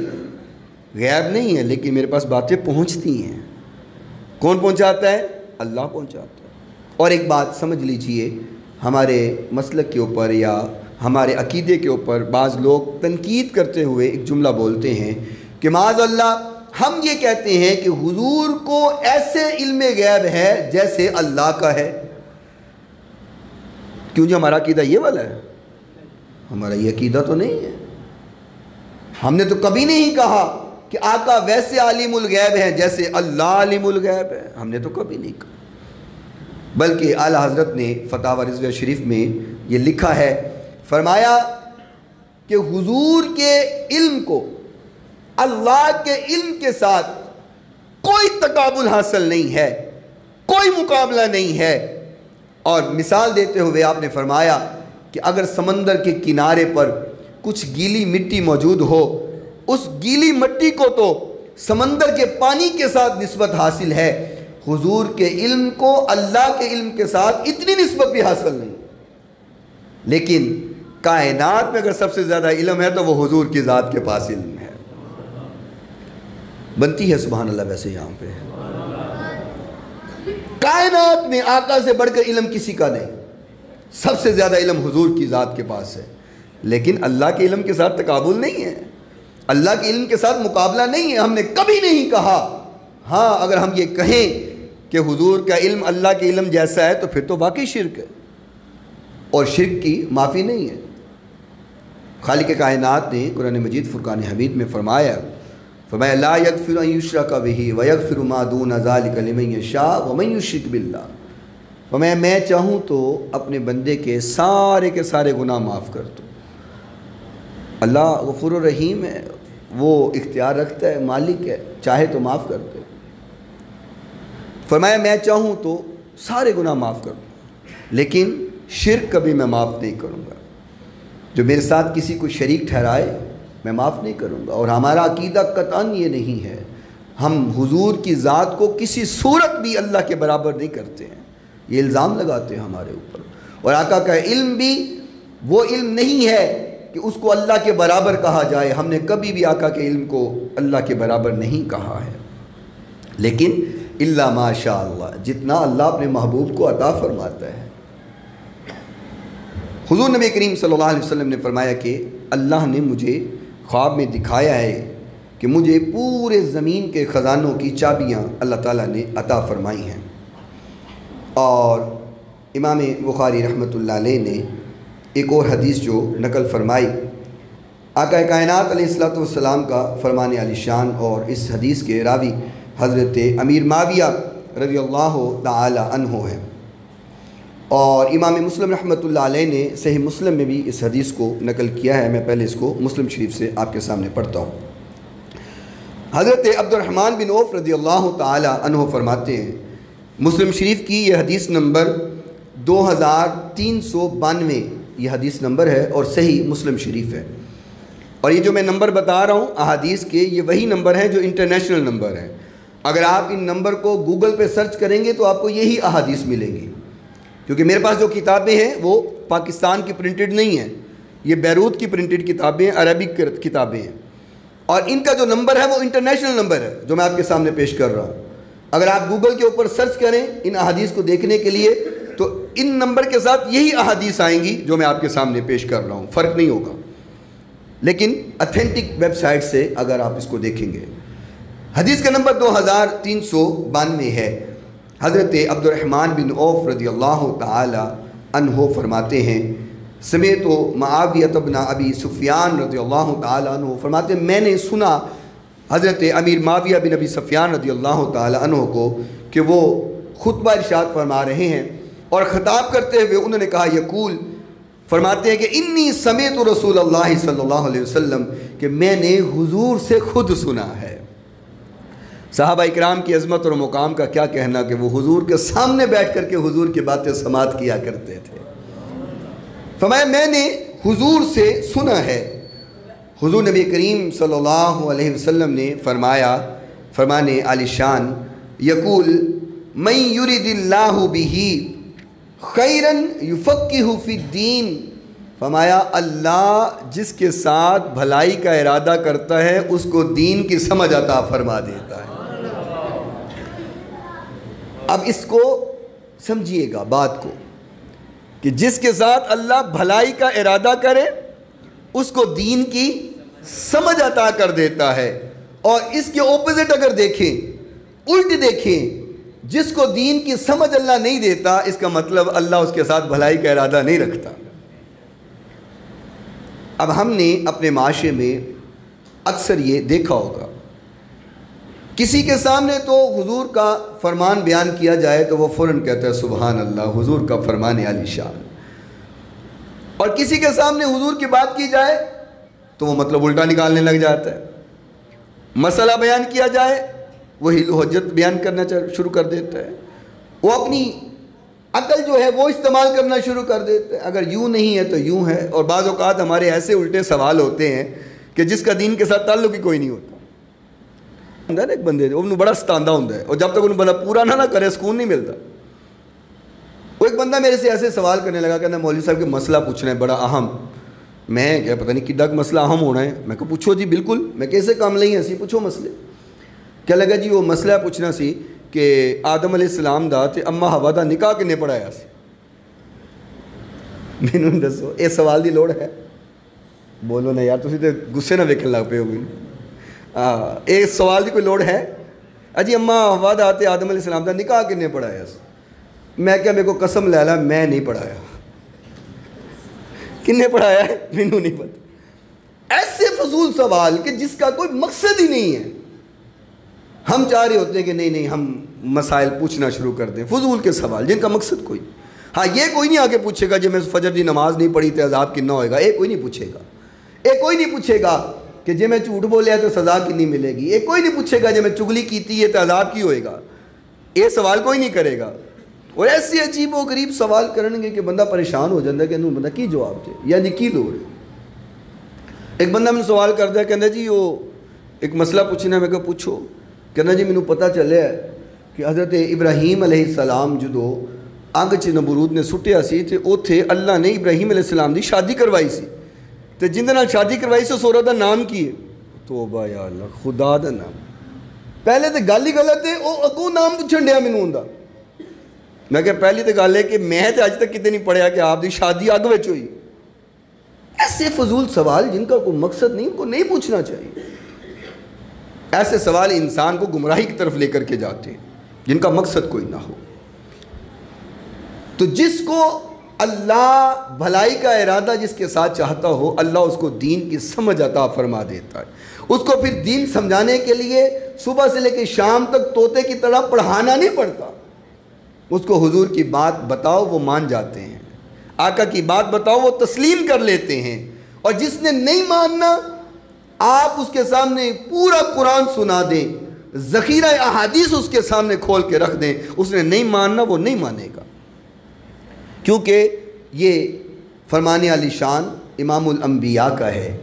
غیب نہیں ہے لیکن میرے پاس باتیں پہنچتی ہیں۔ کون پہنچاتا ہے؟ اللہ پہنچاتا ہے۔ اور ایک بات سمجھ لیجئے، ہمارے مسلک کے اوپر یا ہمارے عقیدے کے اوپر بعض لوگ تنقید کرتے ہوئے ایک جملہ بولتے ہیں کہ معاذ اللہ ہم یہ کہتے ہیں کہ حضور کو ایسے علم غیب ہے جیسے اللہ کا ہے۔ کیوں جی ہمارا عقیدہ یہ والا ہے؟ ہمارا یہ عقیدہ تو نہیں ہے۔ ہم نے تو کبھی نہیں کہا کہ آقا ویسے عالم الغیب ہیں جیسے اللہ عالم الغیب ہے، ہم نے تو کبھی نہیں کہا۔ بلکہ اعلیٰ حضرت نے فتاوی رضویہ شریف میں یہ لکھا ہے، فرمایا کہ حضور کے علم کو اللہ کے علم کے ساتھ کوئی تقابل حاصل نہیں ہے، کوئی مقابلہ نہیں ہے۔ اور مثال دیتے ہوئے آپ نے فرمایا کہ اگر سمندر کے کنارے پر کچھ گیلی مٹی موجود ہو، اس گیلی مٹی کو تو سمندر کے پانی کے ساتھ نسبت حاصل ہے، حضور کے علم کو اللہ کے علم کے ساتھ اتنی نسبت بھی حاصل نہیں۔ لیکن کائنات میں اگر سب سے زیادہ علم ہے تو وہ حضور کی ذات کے پاس علم ہے۔ بنتی ہے سبحان اللہ ویسے یہاں پہ کائنات میں آقا سے بڑھ کر علم کسی کا نہیں، سب سے زیادہ علم حضور کی ذات کے پاس ہے۔ لیکن اللہ کے علم کے ساتھ تقابل نہیں ہے، اللہ کے علم کے ساتھ مقابلہ نہیں ہے، ہم نے کبھی نہیں کہا۔ ہاں اگر ہم یہ کہیں کہ حضور کا علم اللہ کے علم جیسا ہے تو پھر تو واقعی شرک ہے، اور شرک کی معافی نہیں ہے۔ خالق کائنات نے قرآن مجید فرقان حمید میں فرمایا لا یغفر ان یشرک بہ ویغفر ما دون ذلک لمن یشاء ومن یشرک باللہ، فرمایا میں چاہوں تو اپنے بندے کے سارے گناہ معاف کر دوں۔ اللہ غفور الرحیم ہے، وہ اختیار رکھتا ہے، مالک ہے، چاہے تو معاف کر دے۔ فرمایا میں چاہوں تو سارے گناہ معاف کر دوں، لیکن شرک کبھی میں معاف نہیں کروں گا۔ جو میرے ساتھ کسی کو شریک ٹھہرائے میں معاف نہیں کروں گا۔ اور ہمارا عقیدہ قطعاً یہ نہیں ہے، ہم حضور کی ذات کو کسی صورت بھی اللہ کے برابر نہیں کرتے ہیں، یہ الزام لگاتے ہیں ہمارے اوپر۔ اور آقا کا علم بھی وہ علم نہیں ہے کہ اس کو اللہ کے برابر کہا جائے، ہم نے کبھی بھی آقا کے علم کو اللہ کے برابر نہیں کہا ہے، لیکن الا ماشاء اللہ، جتنا اللہ اپنے محبوب کو عطا فرماتا ہے۔ حضور نبی کریم صلی اللہ علیہ وسلم نے فرمایا کہ اللہ نے مجھے خواب میں دکھایا ہے کہ مجھے پورے زمین کے خزانوں کی چابیاں اللہ تعالیٰ نے عطا فرمائی ہیں۔ اور امام بخاری رحمۃ اللہ علیہ نے ایک اور حدیث جو نقل فرمائی، آقا کائنات علیہ الصلوۃ والسلام کا فرمان علی شان، اور اس حدیث کے راوی حضرت امیر معاویہ رضی اللہ تعالی عنہ ہیں۔ اور امام مسلم رحمۃ اللہ علیہ نے صحیح مسلم میں بھی اس حدیث کو نقل کیا ہے۔ میں پہلے اس کو مسلم شریف سے آپ کے سامنے پڑھتا ہوں۔ حضرت عبد الرحمن بن عوف رضی اللہ تعالی عنہ فرماتے ہیں، مسلم شریف کی یہ حدیث نمبر 2392 یہ حدیث نمبر ہے، اور صحیح مسلم شریف ہے۔ اور یہ جو میں نمبر بتا رہا ہوں احادیث کے، یہ وہی نمبر ہیں جو انٹرنیشنل نمبر ہیں۔ اگر آپ ان نمبر کو گوگل پہ سرچ کریں گے تو آپ کو یہی احادیث ملیں گی، کیونکہ میرے پاس جو کتابیں ہیں وہ پاکستان کی پرنٹڈ نہیں ہیں، یہ بیروت کی پرنٹڈ کتابیں ہیں، عربک کتابیں ہیں، اور ان کا جو نمبر ہے وہ انٹرنیشنل نمبر ہے جو میں آپ کے سامنے پیش کر رہا ہوں۔ اگر آپ گوگل کے اوپر سرچ کریں ان احادیث کو دیکھنے کے لیے تو ان نمبر کے ساتھ یہی احادیث آئیں گی جو میں آپ کے سامنے پیش کر رہا ہوں، فرق نہیں ہوگا۔ لیکن اتھینٹک ویب سائٹ سے اگر آپ اس کو دیکھیں گے، حدیث کا نمبر 2392 ہے۔ حضرت عبد الرحمن بن عوف رضی اللہ تعالی عنہ فرماتے ہیں، سمعت معاویہ بن ابی سفیان رضی اللہ تعالی عنہ فرماتے ہیں، میں نے سنا حضرت امیر معاویہ بن ابی سفیان رضی اللہ تعالی عنہ کو کہ وہ خطبہ ارشاد فرما رہے ہیں، اور خطاب کرتے ہوئے انہوں نے کہا، یقول فرماتے ہیں کہ انی سمعت رسول اللہ صلی اللہ علیہ وسلم، کہ میں نے حضور سے خود سنا ہے۔ صحابہ اکرام کی عظمت اور مقام کا کیا کہنا کہ وہ حضور کے سامنے بیٹھ کر کے حضور کی باتیں سماعت کیا کرتے تھے۔ فرمایا میں نے حضور سے سنا ہے۔ حضور نبی کریم صلی اللہ علیہ وسلم نے فرمایا، فرمانے علی شان، یقول من یرد اللہ بہ خیرا یفقہہ فی الدین، فرمایا اللہ جس کے ساتھ بھلائی کا ارادہ کرتا ہے اس کو دین کی سمجھ عطا فرما دیتا ہے۔ اب اس کو سمجھیے گا بات کو، کہ جس کے ساتھ اللہ بھلائی کا ارادہ کرے اس کو دین کی سمجھ عطا کر دیتا ہے، اور اس کے اپوزٹ اگر دیکھیں، الٹ دیکھیں، جس کو دین کی سمجھ اللہ نہیں دیتا، اس کا مطلب اللہ اس کے ساتھ بھلائی کا ارادہ نہیں رکھتا۔ اب ہم نے اپنے معاشرے میں اکثر یہ دیکھا ہوگا، کسی کے سامنے تو حضور کا فرمان بیان کیا جائے تو وہ فوراً کہتا ہے سبحان اللہ، حضور کا فرمان عالی شان، اور کسی کے سامنے حضور کی بات کی جائے تو وہ مطلب الٹا نکالنے لگ جاتا ہے۔ مسئلہ بیان کیا جائے وہی حجت بیان کرنا شروع کر دیتا ہے، وہ اپنی عقل جو ہے وہ استعمال کرنا شروع کر دیتا ہے، اگر یوں نہیں ہے تو یوں ہے۔ اور بعض اوقات ہمارے ایسے الٹے سوال ہوتے ہیں کہ جس کا دین کے ساتھ تعلق ہی کوئی نہیں ہوتا۔ ایک بندے انہوں بڑا ستاندہ ہوتا ہے، اور جب تک انہوں بندہ پورا نہ کرے سکون نہیں ملتا۔ وہ ایک بندہ میرے سے ایسے سوال کرنے لگا، کہنا مولوی صاحب کہ مسئلہ پوچھنا ہے بڑا اہم۔ میں کیا پتہ نہیں کدھا مسئلہ اہم ہونا ہے، میں کہا پوچھو جی بالکل، میں کیسے کام نہیں ہے سی پوچھو مسئلے۔ کیا لگا جی وہ مسئلہ پوچھنا سی کہ آدم علیہ السلام دا تے اما ہوا دا نکاح کنے پڑھایا سی۔ مینوں دسو یہ سوال دی لوڑ ہے؟ بولو نا یار، تسی تے غصے نہ ویکھن لگ پے ہو گئے۔ یہ سوال دی کوئی لوڑ ہے؟ اجی اما ہوا دا تے آدم علیہ السلام دا نکاح کنے پڑھایا سی؟ میں کیا میرے کو قسم لے لا میں نہیں پڑھایا۔ کنے پڑھایا ہے مینوں نہیں پتہ۔ ایسے فضول سوال کہ جس کا کوئی مقصد ہی نہیں ہے، ہم چاہ رہے ہوتے ہیں کہ نہیں ہم مسائل پوچھنا شروع کر دیں، فضول کے سوال جن کا مقصد کوئی۔ ہاں یہ کوئی نہیں آگے پوچھے گا جب میں فجر دی نماز نہیں پڑھی تو عذاب کنا ہوئے گا، یہ کوئی نہیں پوچھے گا، یہ کوئی نہیں پوچھے گا کہ جے میں جھوٹ بولیا تو سزا کتنی ملے گی. یہ کوئی نہیں پوچھے گا جے میں چگلی کیتی ہے تو عذاب کی ہوئے گا. یہ سوال کوئی نہیں کرے گا. اور ایسے عجیب و غریب سوال کرنگے کہ بندہ پریشان ہو جاتا ہے کہ انہوں بندہ کی جواب دے یا جی کی لوڑ ہے. ایک بندہ میں سوال کرتا ہے کہنا جی وہ ایک مسئلہ پوچھنا ہے. میں کہا پوچھو. کہنا جی مینوں پتہ چلے ہے کہ حضرت ابراہیم علیہ السلام جدو اگ چ نمرود نے سٹیا سی تے اوتھے اللہ نے ابراہیم علیہ السلام دی شادی کروائی سی تے جندے نال شادی کروائی سی اس عورت دا نام کی ہے؟ توبہ یا اللہ خدا دا نام. پہلے تے گل ہی غلط ہے. او اگوں نام پوچھن ڈیا مینوں ہوندا. میں کہ پہلی تو گل ہے کہ میں تے اج تک کتے نہیں پڑھیا کہ آپ دی شادی اگ وچ ہوئی. ایسے فضول سوال جن کا کوئی مقصد نہیں ان کو نہیں پوچھنا چاہیے. ایسے سوال انسان کو گمراہی کی طرف لے کر کے جاتے ہیں جن کا مقصد کوئی نہ ہو. تو جس کو اللہ بھلائی کا ارادہ جس کے ساتھ چاہتا ہو اللہ اس کو دین کی سمجھ عطا فرما دیتا ہے. اس کو پھر دین سمجھانے کے لیے صبح سے لے کے شام تک طوطے کی طرح پڑھانا نہیں پڑتا. اس کو حضور کی بات بتاؤ وہ مان جاتے ہیں. آقا کی بات بتاؤ وہ تسلیم کر لیتے ہیں. اور جس نے نہیں ماننا آپ اس کے سامنے پورا قرآن سنا دیں, ذخیرہ احادیث اس کے سامنے کھول کے رکھ دیں, اس نے نہیں ماننا وہ نہیں مانے گا. کیونکہ یہ فرمانے علی شان امام الانبیاء کا ہے.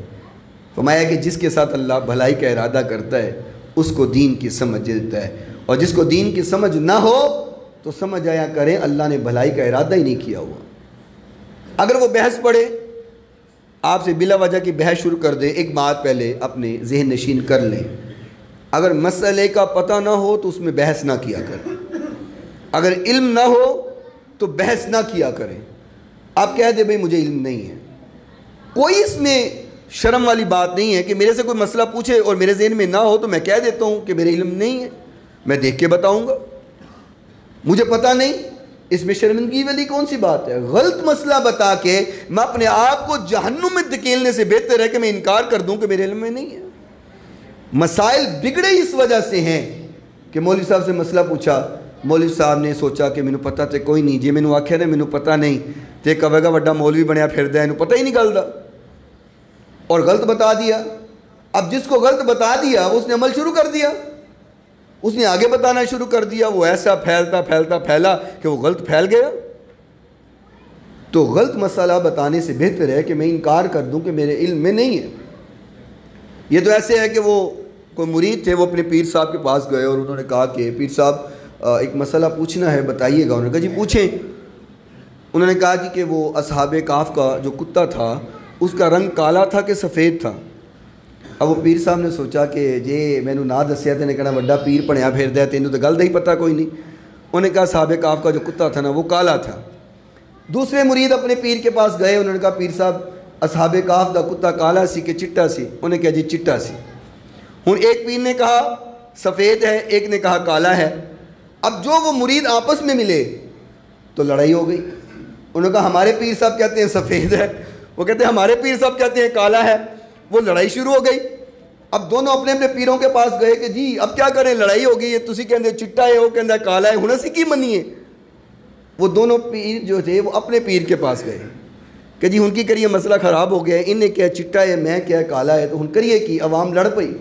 فرمایا کہ جس کے ساتھ اللہ بھلائی کا ارادہ کرتا ہے اس کو دین کی سمجھ دیتا ہے, اور جس کو دین کی سمجھ نہ ہو تو سمجھ آیا کریں اللہ نے بھلائی کا ارادہ ہی نہیں کیا ہوا. اگر وہ بحث پڑھے آپ سے بلا وجہ کی بحث شروع کر دے, ایک بات پہلے اپنے ذہن نشین کر لیں. اگر مسئلے کا پتہ نہ ہو تو اس میں بحث نہ کیا کریں. اگر علم نہ ہو تو بحث نہ کیا کریں. آپ کہہ دیں بھئی مجھے علم نہیں ہے. کوئی اس میں شرم والی بات نہیں ہے کہ میرے سے کوئی مسئلہ پوچھے اور میرے ذہن میں نہ ہو تو میں کہہ دیتا ہوں کہ میرے علم نہیں ہے, میں دیکھ کے بتاؤں گا, مجھے پتہ نہیں. اس میں شرمندگی والی کون سی بات ہے؟ غلط مسئلہ بتا کے میں اپنے آپ کو جہنم میں دھکیلنے سے بہتر ہے کہ میں انکار کر دوں کہ میرے علم میں نہیں ہے. مسائل بگڑے اس وجہ سے ہیں کہ مولوی صاحب سے مسئلہ پوچھا, مولوی صاحب نے سوچا کہ مینوں پتہ تے کوئی نہیں, جی مینوں آکھیا نے مینوں پتہ نہیں تے کہے گا وڈا مولوی بنیا پھردا ہے, اینوں پتہ ہی نہیں گل دا, اور غلط بتا دیا. اب جس کو غلط بتا دیا اس نے عمل شروع کر دیا, اس نے آگے بتانا شروع کر دیا, وہ ایسا پھیلتا پھیلتا پھیلا کہ وہ غلط پھیل گیا. تو غلط مسئلہ بتانے سے بہتر ہے کہ میں انکار کر دوں کہ میرے علم میں نہیں ہے. یہ تو ایسے ہے کہ وہ کوئی مرید تھے, وہ اپنے پیر صاحب کے پاس گئے اور انہوں نے کہا کہ پیر صاحب ایک مسئلہ پوچھنا ہے بتائیے گا. انہوں نے کہا جی پوچھیں. انہوں نے کہا جی کہ وہ اصحاب کہف کا جو کتا تھا اس کا رنگ کالا تھا کہ سفید تھا. اب وہ پیر صاحب نے سوچا کہ جی مینوں نہ دسیا تے نے کہنا وڈا پیر بنیا پھردا ہے, تینوں تو گل دا ہی پتہ کوئی نہیں. انہوں نے کہا اصحاب کہف کا جو کتا تھا نا وہ کالا تھا. دوسرے مرید اپنے پیر کے پاس گئے, انہوں نے کہا پیر صاحب اصحاب کہف دا کتا کالا سی کہ چٹا سی؟ انہوں نے کہا جی چٹا سی. ہن ایک پیر نے کہا سفید ہے, ایک نے کہا کالا ہے. اب جو وہ مرید آپس میں ملے تو لڑائی ہو گئی. انہوں نے کہا ہمارے پیر صاحب کہتے ہیں سفید ہے, وہ کہتے ہیں ہمارے پیر صاحب کہتے ہیں کالا ہے. وہ لڑائی شروع ہو گئی. اب دونوں اپنے اپنے پیروں کے پاس گئے کہ جی اب کیا کریں, لڑائی ہو گئی ہے, تسی کہندے چٹا ہے وہ کہندا کالا ہے, ہن اسی کی منیے. وہ دونوں پیر جو تھے وہ اپنے پیر کے پاس گئے کہ جی ہن کی کریے, مسئلہ خراب ہو گیا, انہیں کیا چٹا ہے میں کیا کالا ہے, تو ہن کریے کی. عوام لڑ پئی.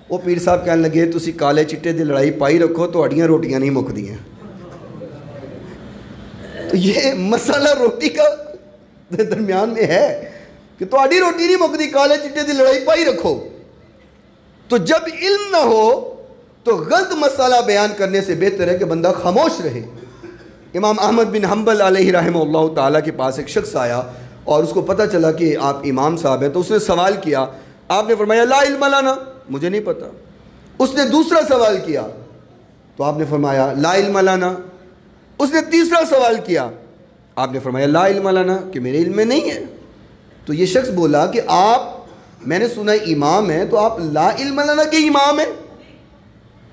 وہ پیر صاحب کہنے لگے تسی کالے چٹے دی لڑائی پائی رکھو تہاڈیاں روٹیاں نہیں مکدیاں. تو یہ مسئلہ روٹی کا درمیان میں ہے کہ تہاڈی روٹی نہیں مکدی, کالے چٹے دی لڑائی پائی رکھو. تو جب علم نہ ہو تو غلط مسئلہ بیان کرنے سے بہتر ہے کہ بندہ خاموش رہے. امام احمد بن حنبل علیہ رحمہ اللہ تعالیٰ کے پاس ایک شخص آیا اور اس کو پتہ چلا کہ آپ امام صاحب ہیں, تو اس نے سوال کیا. آپ نے فرمایا لا علم لنا, مجھے نہیں پتہ. اس نے دوسرا سوال کیا تو آپ نے فرمایا لا علم لنا. اس نے تیسرا سوال کیا, آپ نے فرمایا لا علم لنا, کہ میرے علم میں نہیں ہے. تو یہ شخص بولا کہ آپ, میں نے سنا امام ہیں, تو آپ لا علم لنا کے امام ہیں,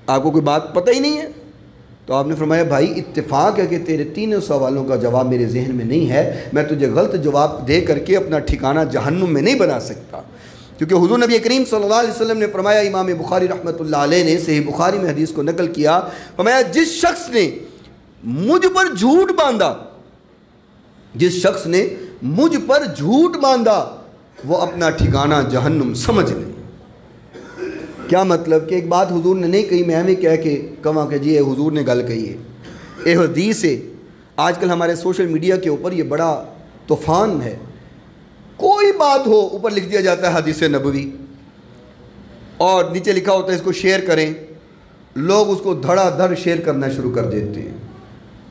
آپ کو کوئی بات پتہ ہی نہیں ہے. تو آپ نے فرمایا بھائی اتفاق ہے کہ تیرے تینوں سوالوں کا جواب میرے ذہن میں نہیں ہے, میں تجھے غلط جواب دے کر کے اپنا ٹھکانہ جہنم میں نہیں بنا سکتا. کیونکہ حضور نبی کریم صلی اللہ علیہ وسلم نے فرمایا, امام بخاری رحمۃ اللہ علیہ نے صحیح بخاری میں حدیث کو نقل کیا, فرمایا جس شخص نے مجھ پر جھوٹ باندھا, جس شخص نے مجھ پر جھوٹ باندھا وہ اپنا ٹھکانہ جہنم سمجھ لے. کیا مطلب کہ ایک بات حضور نے نہیں کہی، میں ہمیں کہہ کے کہاں کہ جی حضور نے گل کہی ہے، اے حدیث ہے۔ آج کل ہمارے سوشل میڈیا کے اوپر یہ بڑا طوفان ہے، کوئی بات ہو اوپر لکھ دیا جاتا ہے حدیث نبوی، اور نیچے لکھا ہوتا ہے اس کو شیئر کریں، لوگ اس کو دھڑا دھڑ شیئر کرنا شروع کر دیتے ہیں۔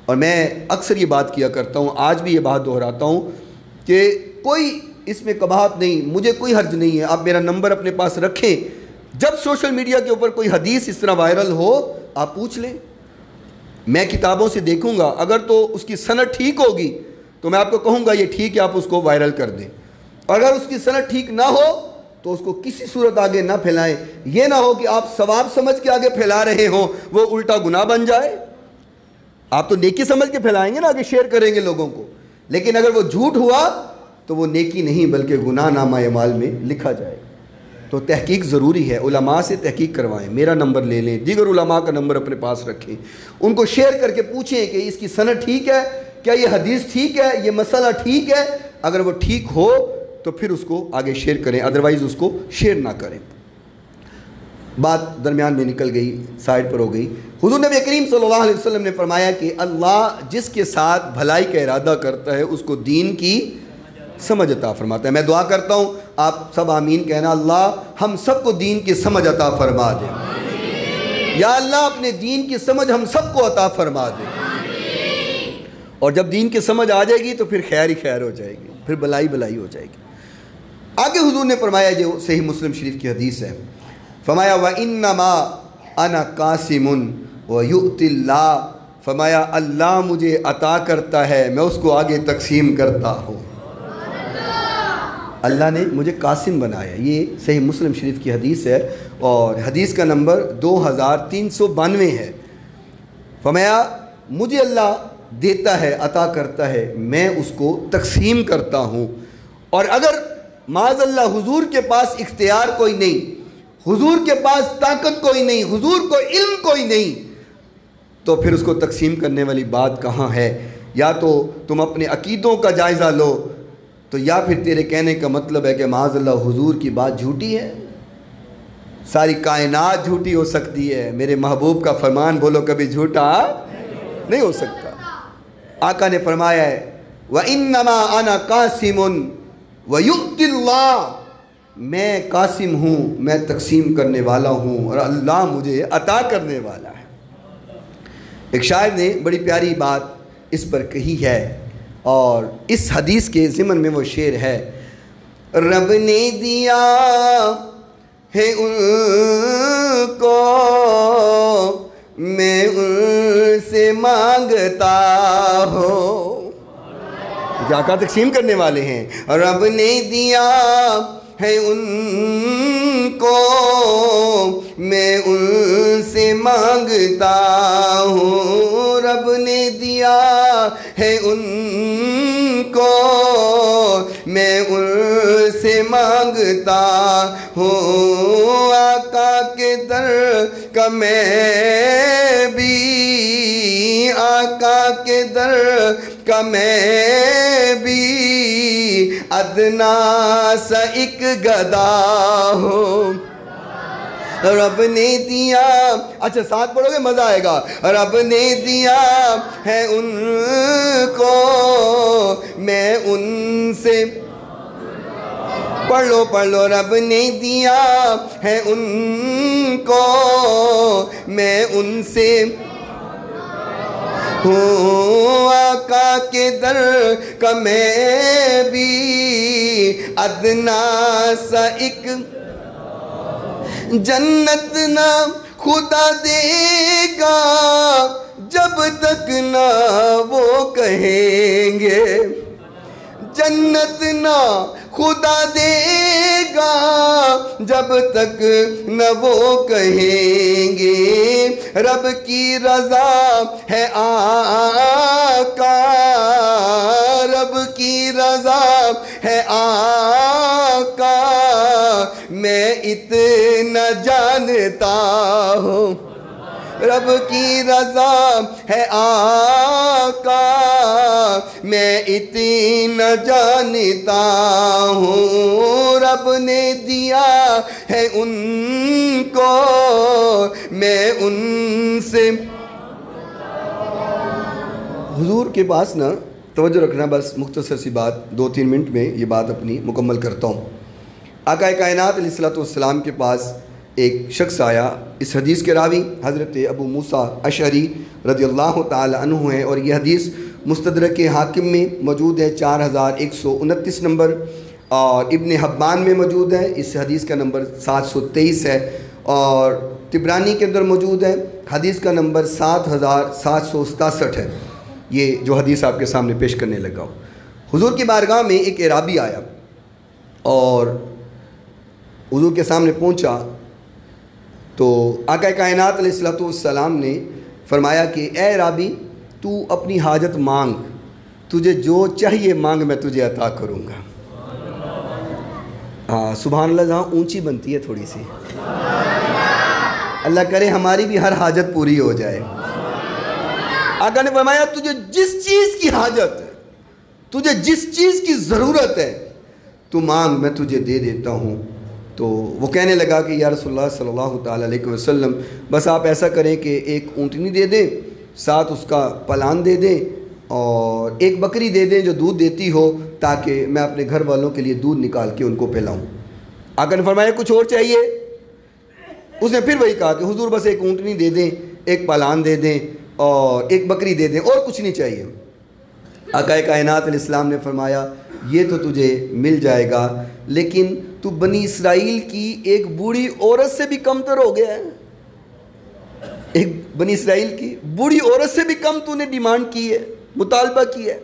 اور میں اکثر یہ بات کیا کرتا ہوں، آج بھی یہ بات دہراتا ہوں کہ کوئی اس میں قباحت نہیں، مجھے کوئی حرج نہیں ہے، آپ میرا نمبر اپنے پاس رکھیں، جب سوشل میڈیا کے اوپر کوئی حدیث اس طرح وائرل ہو آپ پوچھ لیں، میں کتابوں سے دیکھوں گا، اگر تو اس کی سند ٹھیک ہوگی تو میں آپ کو کہوں گا یہ ٹھیک ہے، آپ اس کو وائرل کر دیں، اور اگر اس کی سند ٹھیک نہ ہو تو اس کو کسی صورت آگے نہ پھیلائیں، یہ نہ ہو کہ آپ ثواب سمجھ کے آگے پھیلا رہے ہوں وہ الٹا گناہ بن جائے۔ آپ تو نیکی سمجھ کے پھیلائیں گے نا، آگے شیئر کریں گے لوگوں کو، لیکن اگر وہ جھوٹ ہوا تو وہ نیکی نہیں بلکہ گناہ نامہ اعمال میں لکھا جائے گا۔ تو تحقیق ضروری ہے، علماء سے تحقیق کروائیں، میرا نمبر لے لیں، دیگر علماء کا نمبر اپنے پاس رکھیں، ان کو شیئر کر کے پوچھیں کہ اس کی سند ٹھیک ہے کیا، یہ حدیث ٹھیک ہے، یہ مسئلہ ٹھیک ہے، اگر وہ ٹھیک ہو تو پھر اس کو آگے شیئر کریں، ادروائز اس کو شیئر نہ کریں۔ بات درمیان میں نکل گئی، سائڈ پر ہو گئی۔ حضور نبی کریم صلی اللہ علیہ وسلم نے فرمایا کہ اللہ جس کے ساتھ بھلائی کا ارادہ کرتا ہے اس کو دین کی سمجھ عطا فرماتا ہے۔ میں دعا کرتا ہوں آپ سب آمین کہنا، اللہ ہم سب کو دین کی سمجھ عطا فرما دے، یا اللہ اپنے دین کی سمجھ ہم سب کو عطا فرما دے، اور جب دین کی سمجھ آ جائے گی تو پھر خیر ہی خیر ہو جائے گی، پھر بلائی بلائی ہو جائے گی۔ آگے حضور نے فرمایا، جو صحیح مسلم شریف کی حدیث ہے، فرمایا وَإِنَّمَا أَنَا قَاسِمٌ وَيُؤْتِ اللَّهُ، فرمایا اللہ مجھے عطا کرتا ہے، میں اس کو آگے تقسیم کرتا ہوں۔ اللہ نے مجھے قاسم بنایا، یہ صحیح مسلم شریف کی حدیث ہے، اور حدیث کا نمبر 2392 ہے۔ فرمایا مجھے اللہ دیتا ہے، عطا کرتا ہے، میں اس کو تقسیم کرتا ہوں، اور اگر معاذ اللہ حضور کے پاس اختیار کوئی نہیں، حضور کے پاس طاقت کوئی نہیں، حضور کو علم کوئی نہیں، تو پھر اس کو تقسیم کرنے والی بات کہاں ہے؟ یا تو تم اپنے عقیدوں کا جائزہ لو، تو یا پھر تیرے کہنے کا مطلب ہے کہ معاذ اللہ حضور کی بات جھوٹی ہے، ساری کائنات جھوٹی ہو سکتی ہے، میرے محبوب کا فرمان بولو کبھی جھوٹا نہیں ہو سکتا۔ آقا نے فرمایا ہے وَإِنَّمَا أَنَا قَاسِمٌ وَيُؤْتِ اللَّهُ، میں قاسم ہوں، میں تقسیم کرنے والا ہوں، اور اللہ مجھے عطا کرنے والا ہے۔ ایک شاعر نے بڑی پیاری بات اس پر کہی ہے، اور اس حدیث کے ضمن میں وہ شعر ہے، رب نے دیا ہے ان کو میں ان سے مانگتا ہوں، آقا تقسیم کرنے والے ہیں، رب نے دیا ہے ان کو میں ان سے مانگتا ہوں، رب نے دیا ہے ان کو میں ان سے مانگتا ہوں، آقا کے در کا میں بھی، آقا کے در کا میں بھی ادنا سا ایک گدا ہوں، رب نے دیا، اچھا ساتھ پڑھو گے مزہ آئے گا، رب نے دیا ہے ان کو میں ان سے، پڑھ لو، رب نے دیا ہے ان کو میں ان سے ہوں، آقا کے در کا میں بھی ادنا سا ایک، جنت نہ خدا دے گا جب تک نہ وہ کہیں گے، جنت نہ خدا دے گا جب تک نہ وہ کہیں گے، رب کی رضا ہے آقا، رب کی رضا ہے آقا، میں اتنا جانتا ہوں، رب کی رضا ہے آقا، میں اتنا جانتا ہوں، رب نے دیا ہے ان کو میں ان سے. حضور کے پاس نا توجہ رکھنا، بس مختصر سی بات 2-3 منٹ میں یہ بات اپنی مکمل کرتا ہوں. آقا کائنات علیہ السلام کے پاس ایک شخص آیا. اس حدیث کے راوی حضرت ابو موسیٰ اشعری رضی اللہ تعالی عنہ ہیں، اور یہ حدیث مستدرک حاکم میں موجود ہے 4129 نمبر، اور ابن حبان میں موجود ہے. اس حدیث کا نمبر 723 ہے، اور طبرانی کے اندر موجود ہے. حدیث کا نمبر 7767 ہے. یہ جو حدیث آپ کے سامنے پیش کرنے لگا ہوں. حضور کی بارگاہ میں ایک اعرابی آیا اور حضور کے سامنے پہنچا تو آقا کائنات علیہ السلام نے فرمایا کہ اے اعرابی، تو اپنی حاجت مانگ، تجھے جو چاہیے مانگ، میں تجھے عطا کروں گا. سبحان اللہ، جہاں اونچی بنتی ہے تھوڑی سی. اللہ کرے ہماری بھی ہر حاجت پوری ہو جائے. آقا نے فرمایا تجھے جس چیز کی حاجت ہے، تجھے جس چیز کی ضرورت ہے، تو مانگ، میں تجھے دے دیتا ہوں. تو وہ کہنے لگا کہ یا رسول اللہ صلی اللہ تعالیٰ علیہ وسلم، بس آپ ایسا کریں کہ ایک اونٹنی دے دیں، ساتھ اس کا پلان دے دیں، اور ایک بکری دے دیں جو دودھ دیتی ہو، تاکہ میں اپنے گھر والوں کے لیے دودھ نکال کے ان کو پلاؤں. آقا نے فرمایا کچھ اور چاہیے؟ اس نے پھر وہی کہا کہ حضور بس ایک اونٹنی دے دیں، ایک پلان دے دیں، اور ایک بکری دے دیں، اور کچھ نہیں چاہیے. آقا کائنات علیہ السلام نے فرمایا یہ تو تجھے مل جائے گا، لیکن تو بنی اسرائیل کی ایک بوڑھی عورت سے بھی کمتر ہو گیا ہے. ایک بنی اسرائیل کی بوڑھی عورت سے بھی کم تو نے ڈیمانڈ کی ہے، مطالبہ کی ہے.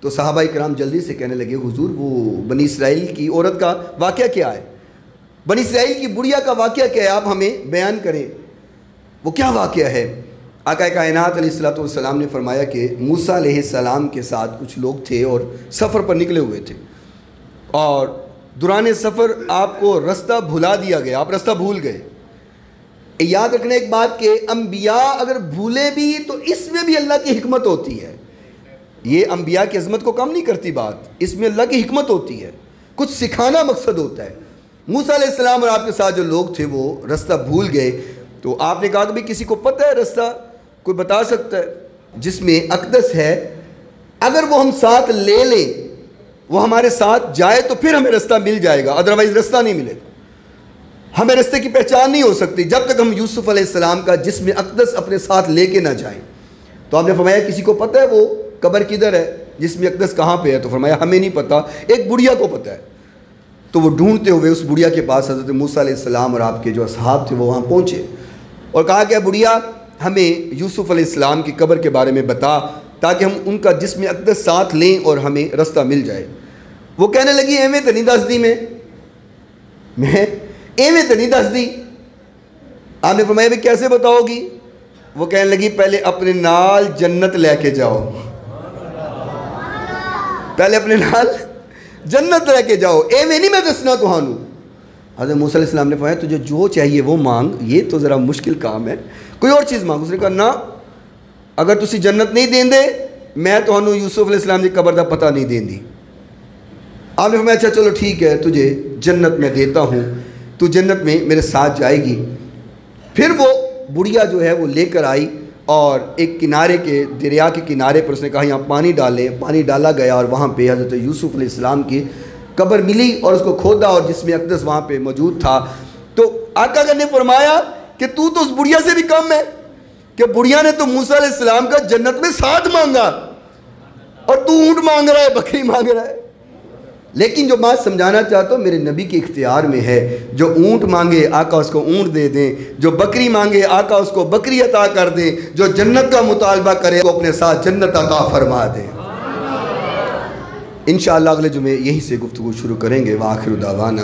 تو صحابہ کرام جلدی سے کہنے لگے حضور وہ بنی اسرائیل کی عورت کا واقعہ کیا ہے؟ بنی اسرائیل کی بڑھیا کا واقعہ کیا ہے؟ آپ ہمیں بیان کریں، وہ کیا واقعہ ہے؟ آقا کائنات علیہ السلام نے فرمایا کہ موسیٰ علیہ السلام کے ساتھ کچھ لوگ تھے اور سفر پر نکلے ہوئے تھے، اور دوران سفر آپ کو رستہ بھلا دیا گیا، آپ رستہ بھول گئے. یاد رکھنا ایک بات کہ انبیاء اگر بھولے بھی تو اس میں بھی اللہ کی حکمت ہوتی ہے. یہ انبیاء کی عظمت کو کم نہیں کرتی بات، اس میں اللہ کی حکمت ہوتی ہے، کچھ سکھانا مقصد ہوتا ہے. موسیٰ علیہ السلام اور آپ کے ساتھ جو لوگ تھے وہ رستہ بھول گئے. تو آپ نے کہا کہ کسی کو پتہ ہے رستہ، کوئی بتا سکتا ہے؟ جس میں اقدس ہے، اگر وہ ہم ساتھ لے لیں، وہ ہمارے ساتھ جائے تو پھر ہمیں رستہ مل جائے گا، ادروائز رستہ نہیں ملے گا. ہمیں رستے کی پہچان نہیں ہو سکتی جب تک ہم یوسف علیہ السلام کا جسم اقدس اپنے ساتھ لے کے نہ جائیں. تو آپ نے فرمایا کسی کو پتہ ہے وہ قبر کدھر ہے، جسم اقدس کہاں پہ ہے؟ تو فرمایا ہمیں نہیں پتہ، ایک بڑھیا کو پتہ ہے. تو وہ ڈھونڈتے ہوئے اس بڑھیا کے پاس حضرت موسیٰ علیہ السلام اور آپ کے جو اصحاب تھے وہ وہاں پہنچے اور کہا کہ بڑھیا ہمیں یوسف علیہ السلام کی قبر کے بارے میں بتا، تاکہ ہم ان کا جسم اقدس ساتھ لیں اور ہمیں رستہ مل جائے. وہ کہنے لگی ایویں تو نہیں دس دی، میں ایویں تو نہیں دس دی. آپ نے فرمایا بھی کیسے بتاؤ گی؟ وہ کہنے لگی پہلے اپنے نال جنت لے کے جاؤ، پہلے اپنے نال جنت لے کے جاؤ، ایویں نہیں میں دسنا تہانوں. حضرت موسیٰ علیہ السلام نے فرمایا تجھے جو چاہیے وہ مانگ، یہ تو ذرا مشکل کام ہے، کوئی اور چیز مانگ. اس نے کہا نہ، اگر تسی جنت نہیں دیں دے میں تہانوں یوسف علیہ السلام کی قبر دا پتہ نہیں دیں دی. آپ نے فرمایا اچھا چلو ٹھیک ہے، تجھے جنت میں دیتا ہوں، تو جنت میں میرے ساتھ جائے گی. پھر وہ بڑھیا جو ہے وہ لے کر آئی اور ایک کنارے کے دریا کے کنارے پر اس نے کہا یہاں پانی ڈالیں. پانی ڈالا گیا اور وہاں پہ حضرت یوسف علیہ السلام کی قبر ملی اور اس کو کھودا اور جسم اقدس وہاں پہ موجود تھا. تو آقا نے فرمایا کہ تو اس بڑھیا سے بھی کم ہے، کہ بڑھیا نے تو موسیٰ علیہ السلام کا جنت میں ساتھ مانگا اور تو اونٹ مانگ رہا ہے، بکری مانگ رہا ہے. لیکن جو بات سمجھانا چاہتا ہوں میرے نبی کے اختیار میں ہے، جو اونٹ مانگے آقا اس کو اونٹ دے دیں، جو بکری مانگے آقا اس کو بکری عطا کر دیں، جو جنت کا مطالبہ کرے وہ اپنے ساتھ جنت عطا فرما دیں. انشاءاللہ اگلے جمعے یہیں سے گفتگو شروع کریں گے. وآخر دعوانا